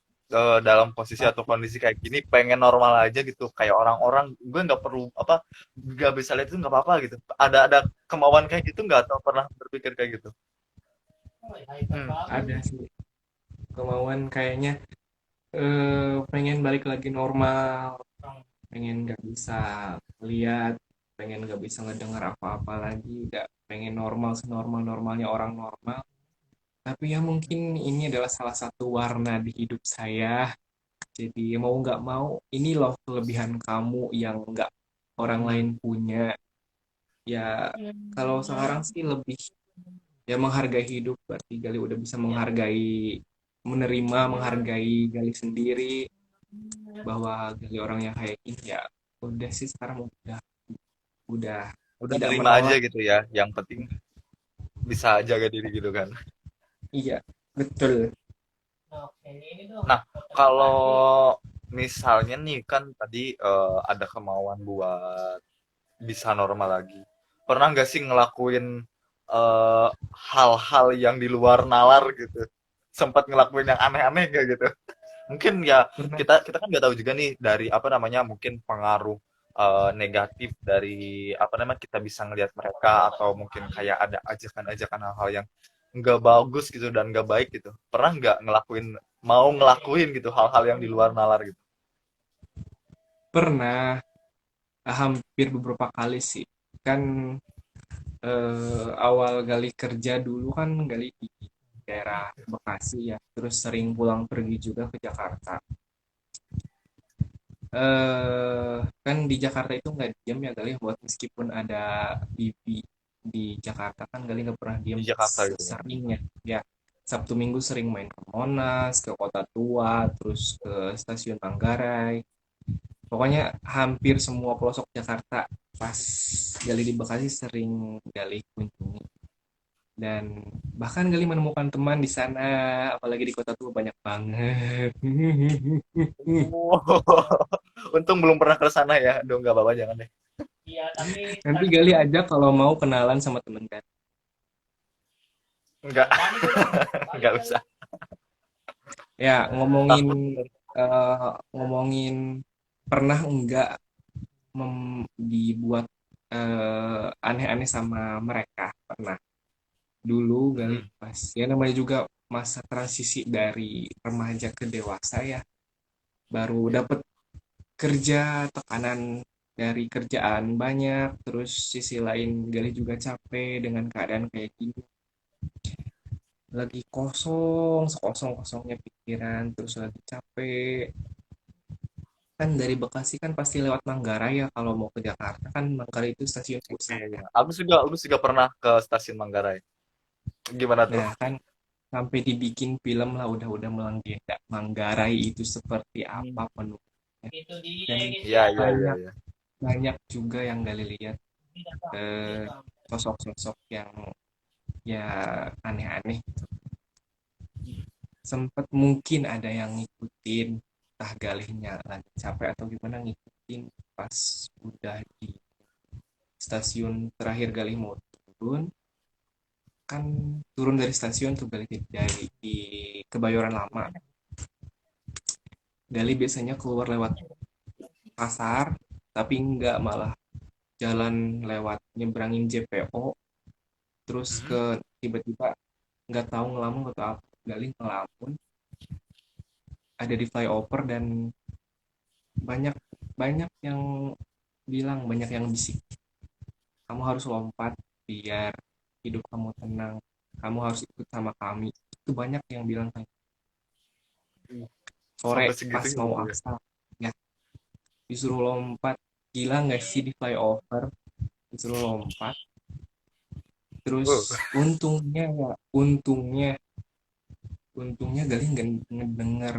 dalam posisi atau pasti kondisi kayak gini, pengen normal aja gitu, kayak orang-orang, gue nggak perlu apa, nggak bisa lihat itu nggak apa-apa gitu. Ada kemauan kayak gitu nggak, atau pernah berpikir kayak gitu? Hmm. ada sih kemauan kayaknya, pengen balik lagi normal, pengen nggak bisa lihat, pengen nggak bisa ngedengar apa-apa lagi, nggak pengen normal senormal normalnya orang normal. Tapi ya mungkin ini adalah salah satu warna di hidup saya. Jadi mau nggak mau, ini loh kelebihan kamu yang nggak orang Hmm. lain punya. Ya kalau sekarang sih lebih ya menghargai hidup. Berarti Gali udah bisa menghargai, menerima, menghargai Gali sendiri, bahwa Gali orang yang kayak gini ya. Udah sih sekarang udah Udah tidak nerima aja menolak. gitu ya, yang penting bisa jaga diri gitu kan. Iya, betul. Oke, ini dong Nah, kalau observasi. misalnya nih kan tadi ada kemauan buat bisa normal lagi. Pernah nggak sih ngelakuin eh, hal-hal yang di luar nalar gitu? Sempat ngelakuin yang aneh-aneh nggak gitu? Mungkin ya Pernah. kita kan nggak tahu juga nih dari apa namanya, mungkin pengaruh negatif dari apa namanya kita bisa ngelihat mereka, atau mungkin kayak ada ajakan-ajakan hal-hal yang nggak bagus gitu dan nggak baik gitu. Pernah nggak ngelakuin, mau ngelakuin gitu hal-hal yang di luar nalar gitu? Pernah, hampir beberapa kali sih. Kan awal Gali kerja dulu kan Gali di daerah Bekasi ya, terus sering pulang pergi juga ke Jakarta. Kan di Jakarta itu nggak diem ya Gali, buat meskipun ada Bibi di Jakarta kan Gali nggak pernah diem Di Jakarta gitu ya? seringnya ya. Sabtu Minggu sering main ke Monas, ke Kota Tua, terus ke Stasiun Manggarai. Pokoknya hampir semua pelosok Jakarta pas Gali di Bekasi sering Gali kunjungi. Dan bahkan Gali menemukan teman di sana, apalagi di Kota Tua banyak banget. Oh, untung belum pernah ke sana ya. Aduh, nggak apa-apa, jangan deh. Iya, tapi Nanti Gali ajak kalau mau kenalan sama temen Gali. Nggak, balik dong. Balik nggak kali. usah. Ya, ngomongin Takut. ngomongin pernah enggak dibuat aneh-aneh sama mereka? Pernah. Dulu Gali Mm-mm. pas ya namanya juga masa transisi dari remaja ke dewasa ya. Baru dapet kerja, tekanan dari kerjaan banyak, terus sisi lain Gali juga capek dengan keadaan kayak gini. Lagi kosong, sekosong-kosongnya pikiran, terus lagi capek. Kan dari Bekasi kan pasti lewat Manggarai ya, kalau mau ke Jakarta kan Manggarai itu stasiun Oke, pusat ya. ya. Agus juga pernah ke stasiun Manggarai. Gimana tuh? Nah kan sampai dibikin film lah, udah melegenda Manggarai itu seperti apa Hmm. penuhnya. Itu dia Dan ini Iya, iya, siapa? iya, banyak iya. banyak juga yang Gali lihat, Tidak, Bang. Ini, eh, Bang. sosok-sosok yang ya aneh-aneh. Sempet mungkin ada yang ngikutin, entah galihnya lagi capek atau gimana, ngikutin pas udah di stasiun terakhir Galih mau turun, kan turun dari stasiun tuh Galih di Kebayoran Lama. Galih biasanya keluar lewat pasar, tapi enggak, malah jalan lewat nyebrangin JPO, terus Hmm. ke tiba-tiba nggak tahu ngelamun atau apa, Galih ngelamun ada di flyover, dan banyak banyak yang bilang, banyak yang bisik, kamu harus lompat biar hidup kamu tenang, kamu harus ikut sama kami. Itu banyak yang bilang kayak sore Sampai pas segitunya mau gitu ya. asar ya, disuruh lompat. Gila nggak sih di flyover disuruh lompat? Terus Oh. untungnya ya, untungnya Galih nggak ngedenger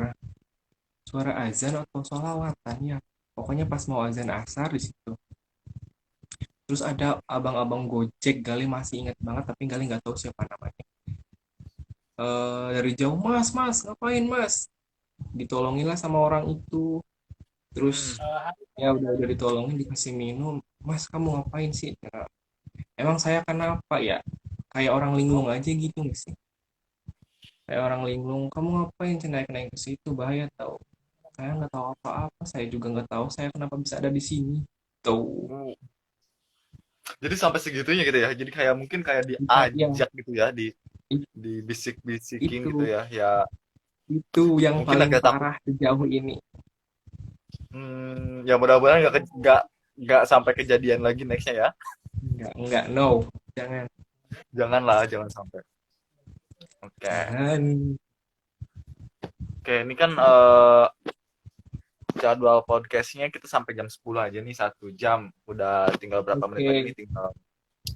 suara azan atau sholawatan ya. Pokoknya pas mau azan asar di situ. Terus ada abang-abang Gojek, Galih masih ingat banget, tapi Galih nggak tahu siapa namanya. Dari jauh, mas, mas, ngapain mas? Ditolongin lah sama orang itu. Terus Hmm. ya udah ditolongin, dikasih minum. Mas, kamu ngapain sih? Ya, emang saya kenapa ya? Kayak orang linglung aja gitu nggak sih? Kayak orang linglung, kamu ngapain sih naik-naik ke situ? Bahaya tau. Saya nggak tahu apa-apa. Saya juga nggak tahu saya kenapa bisa ada di sini. Tuh, Uh. Jadi sampai segitunya gitu ya. Jadi kayak mungkin kayak ya, diajak gitu ya, i- dibisik-bisikin gitu itu ya. Ya itu yang mungkin paling agak takut. parah sejauh ini. Ya mudah-mudahan nggak sampai kejadian lagi nextnya ya. Nggak, no, jangan, Janganlah, jangan sampai. Oke. jangan. Oke, ini kan jadwal podcastnya kita sampai jam 10 aja nih, 1 jam. Udah tinggal berapa menit lagi Oke, nih? Tinggal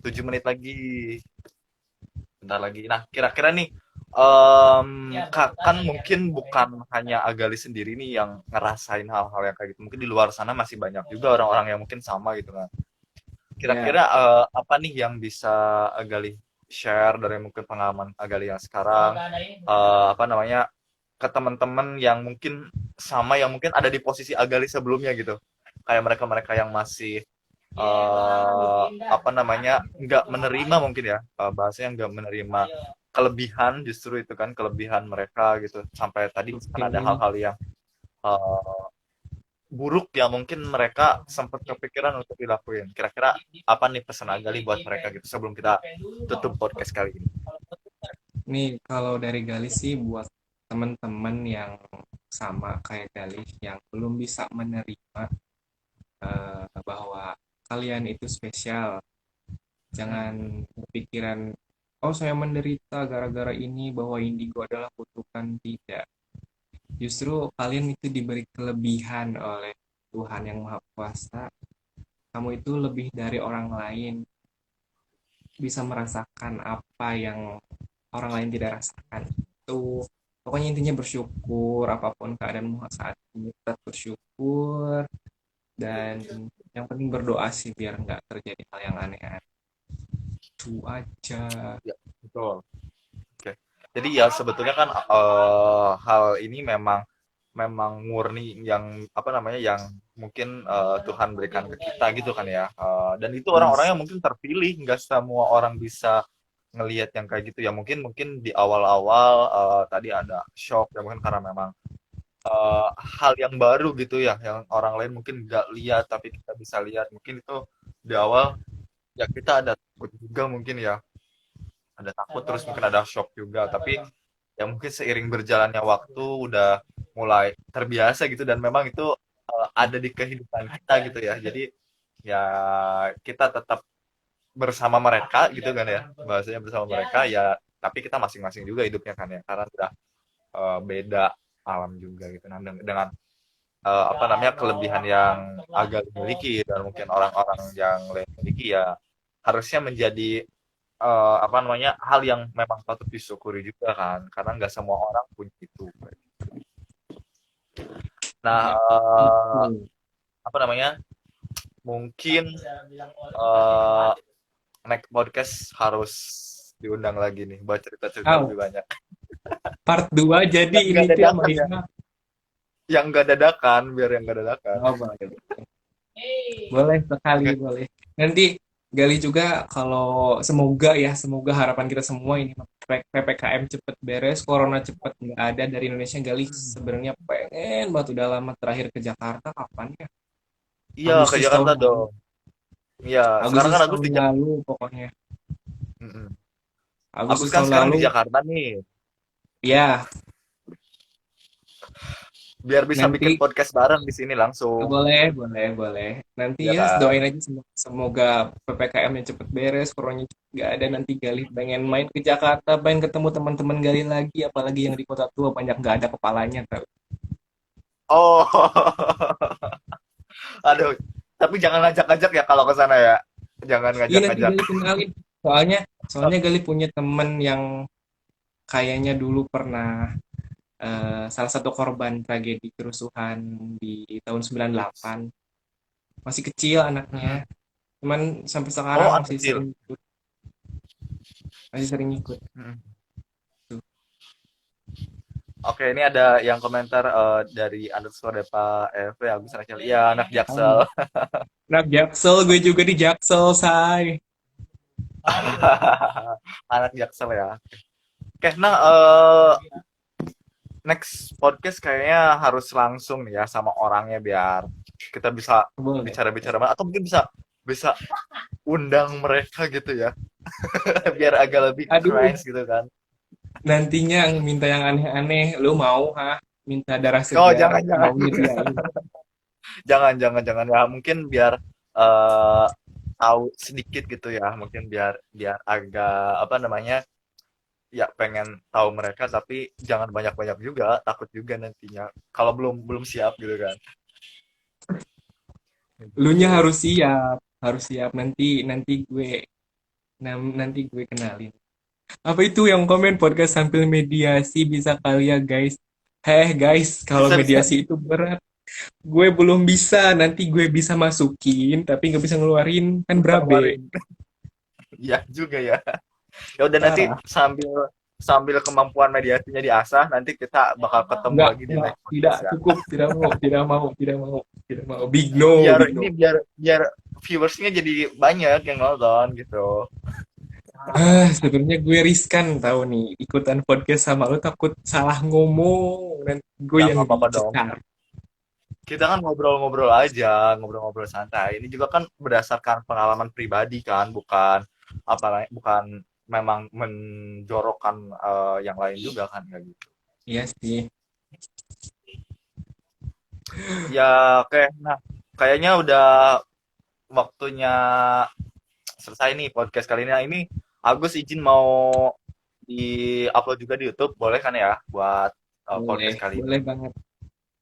7 menit lagi. Bentar lagi. Nah, kira-kira nih, kan mungkin bukan hanya Agali sendiri nih yang ngerasain hal-hal yang kayak gitu. Mungkin di luar sana masih banyak juga orang-orang yang mungkin sama gitu kan. ya, Kira-kira apa nih yang bisa Agali share dari mungkin pengalaman Agali yang sekarang, apa namanya, ke teman-teman yang mungkin sama, yang mungkin ada di posisi Agali sebelumnya gitu. Kayak mereka-mereka yang masih apa namanya, nggak menerima mungkin ya, bahasanya nggak menerima kelebihan, justru itu kan kelebihan mereka gitu, sampai tadi kan ada oke. hal-hal yang eh, buruk yang mungkin mereka sempat kepikiran untuk dilakuin. Kira-kira apa nih pesan Agali buat mereka gitu sebelum kita tutup podcast kali ini? Nih kalau dari Galis sih, buat teman-teman yang sama kayak Galis, yang belum bisa menerima bahwa kalian itu spesial. Hmm. Jangan berpikiran, oh saya menderita gara-gara ini, bahwa indigo adalah kutukan. Tidak. Justru kalian itu diberi kelebihan oleh Tuhan yang Maha Kuasa. Kamu itu lebih dari orang lain, bisa merasakan apa yang orang lain tidak rasakan. Itu pokoknya intinya bersyukur apapun keadaanmu saat ini, tetap bersyukur, dan yang penting berdoa sih biar nggak terjadi hal yang aneh-aneh. Itu aja. Ya, betul. Oke. Jadi ya sebetulnya kan hal ini memang memang murni yang apa namanya, yang mungkin Tuhan berikan ke kita gitu kan ya. Dan itu orang-orang Yes. yang mungkin terpilih, nggak semua orang bisa ngelihat yang kayak gitu ya. Mungkin mungkin di awal-awal tadi ada shock ya, mungkin karena memang hal yang baru gitu ya, yang orang lain mungkin nggak lihat tapi kita bisa lihat. Mungkin itu di awal ya kita ada takut juga mungkin ya, ada takut, terus mungkin ada shock juga, tapi ya mungkin seiring berjalannya waktu udah mulai terbiasa gitu, dan memang itu ada di kehidupan kita gitu ya. Jadi ya kita tetap bersama mereka gitu kan ya, bahasanya bersama mereka ya, tapi kita masing-masing juga hidupnya kan ya, karena sudah beda alam juga gitu. Nah, dengan apa namanya, kelebihan yang agak dimiliki dan mungkin orang-orang yang lain miliki ya, harusnya menjadi apa namanya, hal yang memang patut disyukuri juga kan, karena nggak semua orang punya itu. Nah, Ya, itu. apa namanya, mungkin eh next podcast harus diundang lagi nih buat cerita-cerita Oh, lebih banyak. part 2 jadi Yang ini nggak tuh ya, dadakan ya, Marina. yang nggak dadakan, biar yang nggak dadakan. Oh, boleh. Boleh sekali, Oke. boleh. Nanti Gali juga kalau semoga harapan kita semua ini PPKM cepet beres, Corona cepet nggak ada dari Indonesia. Gali sebenarnya pengen banget udah lama terakhir ke Jakarta kapan ya? Iya, ke Agustus Jakarta tahun lalu. dong. Iya, sekarang Agustus kan Agus tahun di Jakarta. lalu pokoknya. Agus Agustus kan tahun sekarang di lalu. Jakarta nih. Ya, Biar bisa bikin nanti podcast bareng di sini langsung. boleh. Nanti Ya ya kan? doain aja semoga PPKM-nya cepet beres, Corona cepet nggak ada. Nanti Gali pengen main ke Jakarta, pengen ketemu teman-teman Gali lagi, apalagi yang di kota tua banyak nggak ada kepalanya. Oh, aduh. Tapi jangan ngajak-ngajak ya kalau ke sana ya. Jangan Iya nanti ngajak-ngajak. Gali kenalin. Soalnya Gali punya temen yang kayaknya dulu pernah salah satu korban tragedi kerusuhan di tahun 98. Masih kecil anaknya. Cuman sampai Oh, sekarang anak kecil. masih sering ikut. Mm. Oke, ini ada yang komentar dari underscore Depa FV Agus Rachel. Iya, anak Oh, Jaksel. anak Jaksel, gue juga di Jaksel, say. Anak Jaksel ya. Oke, nah next podcast kayaknya harus langsung nih ya sama orangnya biar kita bisa Boleh. bicara-bicara atau mungkin bisa bisa undang mereka gitu ya. Biar agak lebih Aduh, cringe gitu kan. nantinya minta yang aneh-aneh, lu mau, minta darah Oh, segar, jangan jangan. mau nyediain. Jangan ya. Mungkin biar eh tahu sedikit gitu ya. Mungkin biar biar agak apa namanya? Ya pengen tahu mereka tapi jangan banyak-banyak juga, takut juga nantinya kalau belum belum siap gitu kan. Lunya Gitu. harus siap. Nanti gue kenalin. Apa itu yang komen podcast sambil mediasi bisa kali ya guys? Guys, kalau Bisa bisa mediasi itu berat. Gue belum bisa, nanti gue bisa masukin, tapi nggak bisa ngeluarin, kan bisa berabe. ngeluarin. Iya juga ya. Ya udah nanti Parah. sambil sambil kemampuan mediasinya diasah, nanti kita bakal ketemu lagi di Enggak, next tidak podcast ya. cukup, tidak mau. Big no, Biar big ini no. biar biar viewersnya jadi banyak yang nonton gitu. Sebenarnya gue riskan tahu nih, ikutan podcast sama lo takut salah ngomong, dan gue Ya yang nggak apa-apa dong. dicecar. Kita kan ngobrol-ngobrol aja, ngobrol-ngobrol santai. Ini juga kan berdasarkan pengalaman pribadi kan, bukan apa bukan memang menjorokkan yang lain juga kan kayak gitu. Iya sih. Ya oke, nah kayaknya udah waktunya selesai nih podcast kali ini. Nah, ini Agus izin mau di-upload juga di YouTube, boleh kan ya buat Boleh, podcast kali ini. boleh banget.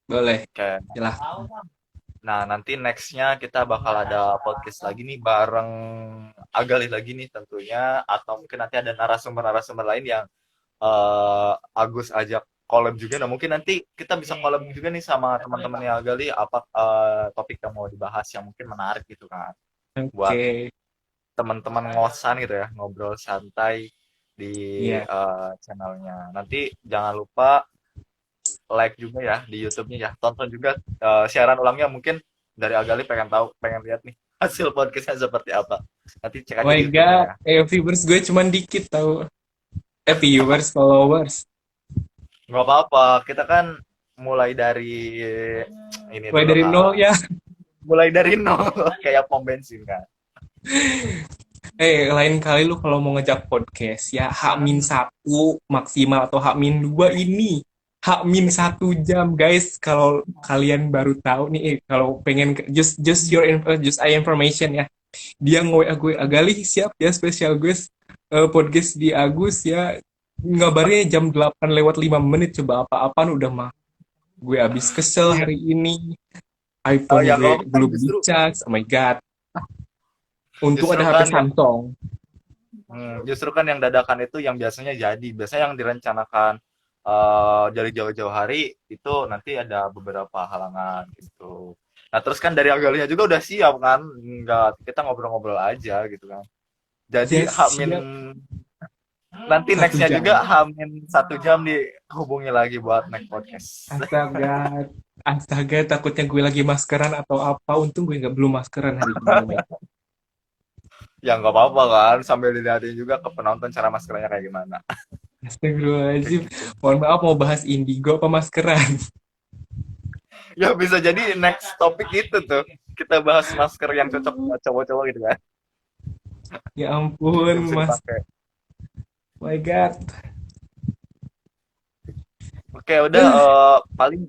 Boleh, Oke. silahkan. Nah, nanti nextnya kita bakal ada podcast lagi nih bareng Agali lagi nih tentunya, atau mungkin nanti ada narasumber-narasumber lain yang Agus ajak collab juga. Nah, mungkin nanti kita bisa collab juga nih sama teman-temannya Agali apa topik yang mau dibahas yang mungkin menarik gitu kan. Buat Oke, teman-teman ngosan gitu ya, ngobrol santai di iya. channelnya. Nanti jangan lupa like juga ya di YouTube-nya ya. Tonton juga siaran ulangnya mungkin dari Agali pengen tahu, pengen lihat nih hasil podcastnya seperti apa. Nanti cek Oh aja my di YouTube-nya God, ya. viewers gue cuman dikit tahu. Viewers, followers. Nggak apa-apa, kita kan mulai dari ini Mulai dulu dari nol kan. ya. Mulai dari nol kayak pom bensin kan. Lain kali lu kalau mau ngejak podcast ya H-1 maksimal atau H-2 ini. H-1 jam guys. Kalau kalian baru tahu nih, kalau pengen just information ya. Dia nge-WA gue, Agali siap ya spesial guys podcast di Agus ya. Ngabarnya jam 8 lewat 5 menit, coba apa-apaan udah mah. Gue abis kesel Iya. hari ini. Oh iPhone ya gue kalau kan belum justru di-charge. Oh my God. Untung justru ada HP kan yang Samsung. justru kan yang dadakan itu yang biasanya jadi. Biasanya yang direncanakan dari jauh-jauh hari itu nanti ada beberapa halangan gitu. Nah, terus kan dari Agalinya juga udah siap kan? Enggak, kita ngobrol-ngobrol aja gitu kan. Jadi Yes, Hamin siap. nanti Satu nextnya juga jam. Hamin 1 jam dihubungi lagi buat next podcast. Astaga. Astaga, takutnya gue lagi maskeran atau apa. Untung gue nggak belum maskeran hari ini. Oh my God. Ya nggak apa-apa kan, sambil dilihatin juga ke penonton cara maskernya kayak gimana. Kayak Astagfirullahaladzim. gitu. Mohon maaf mau bahas indigo apa maskeran? Ya bisa jadi next topik itu tuh. Kita bahas masker yang cocok buat cowok-cowok gitu kan. Ya ampun, Yang bisa Mas. dipakai. My God. Oke, udah paling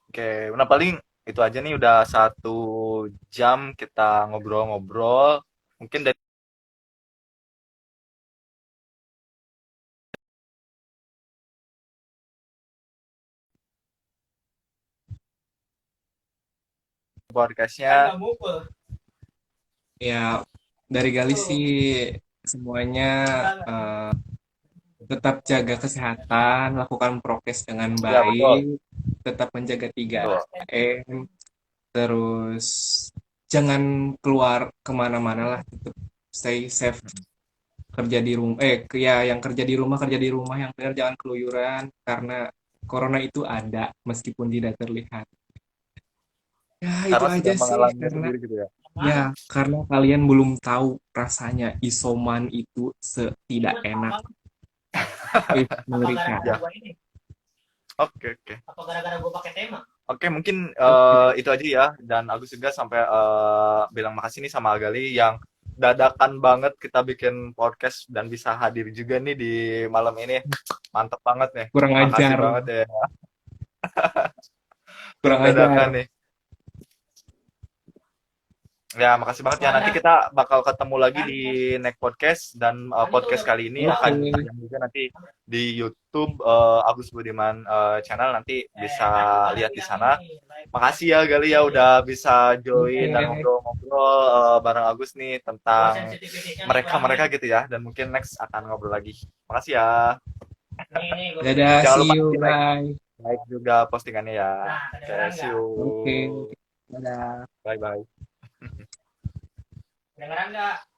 oke, nah paling itu aja nih udah 1 jam kita ngobrol-ngobrol. Mungkin dari podcastnya. Ya, dari Gali sih semuanya eh, tetap jaga kesehatan, lakukan prokes dengan Ya betul, baik, tetap menjaga tiga betul. m terus jangan keluar kemana-mana lah, tetap stay safe, kerja di rumah, ya yang kerja di rumah, yang benar jangan keluyuran, karena corona itu ada meskipun tidak terlihat. Ya, itu Karena aja sudah sih, mengalaminya karena sendiri gitu ya. ya, karena kalian belum tahu rasanya isoman itu setidak enak. Mengerikan. Ya, oke oke. Oke, mungkin Oke. itu aja ya. Dan Agus juga sampai bilang makasih nih sama Agali yang dadakan banget kita bikin podcast dan bisa hadir juga nih di malam ini. Mantep banget nih. Kurang Makasih ajar, banget ya. kurang ajar. Dadakan nih. Ya, makasih banget ya. Nanti kita bakal ketemu lagi di next podcast dan podcast kali ini Oke, akan tayang juga nanti di YouTube Agus Budiman channel nanti bisa lihat di sana. Makasih ya Gali ya udah bisa join dan oke. ngobrol-ngobrol bareng Agus nih tentang mereka-mereka gitu ya dan mungkin next akan ngobrol lagi. Makasih ya. Dadah, Jangan see lupa you, nanti like bye. like juga postingannya ya. Oke, see you. Oke, dadah. Bye bye. Kedengeran nggak?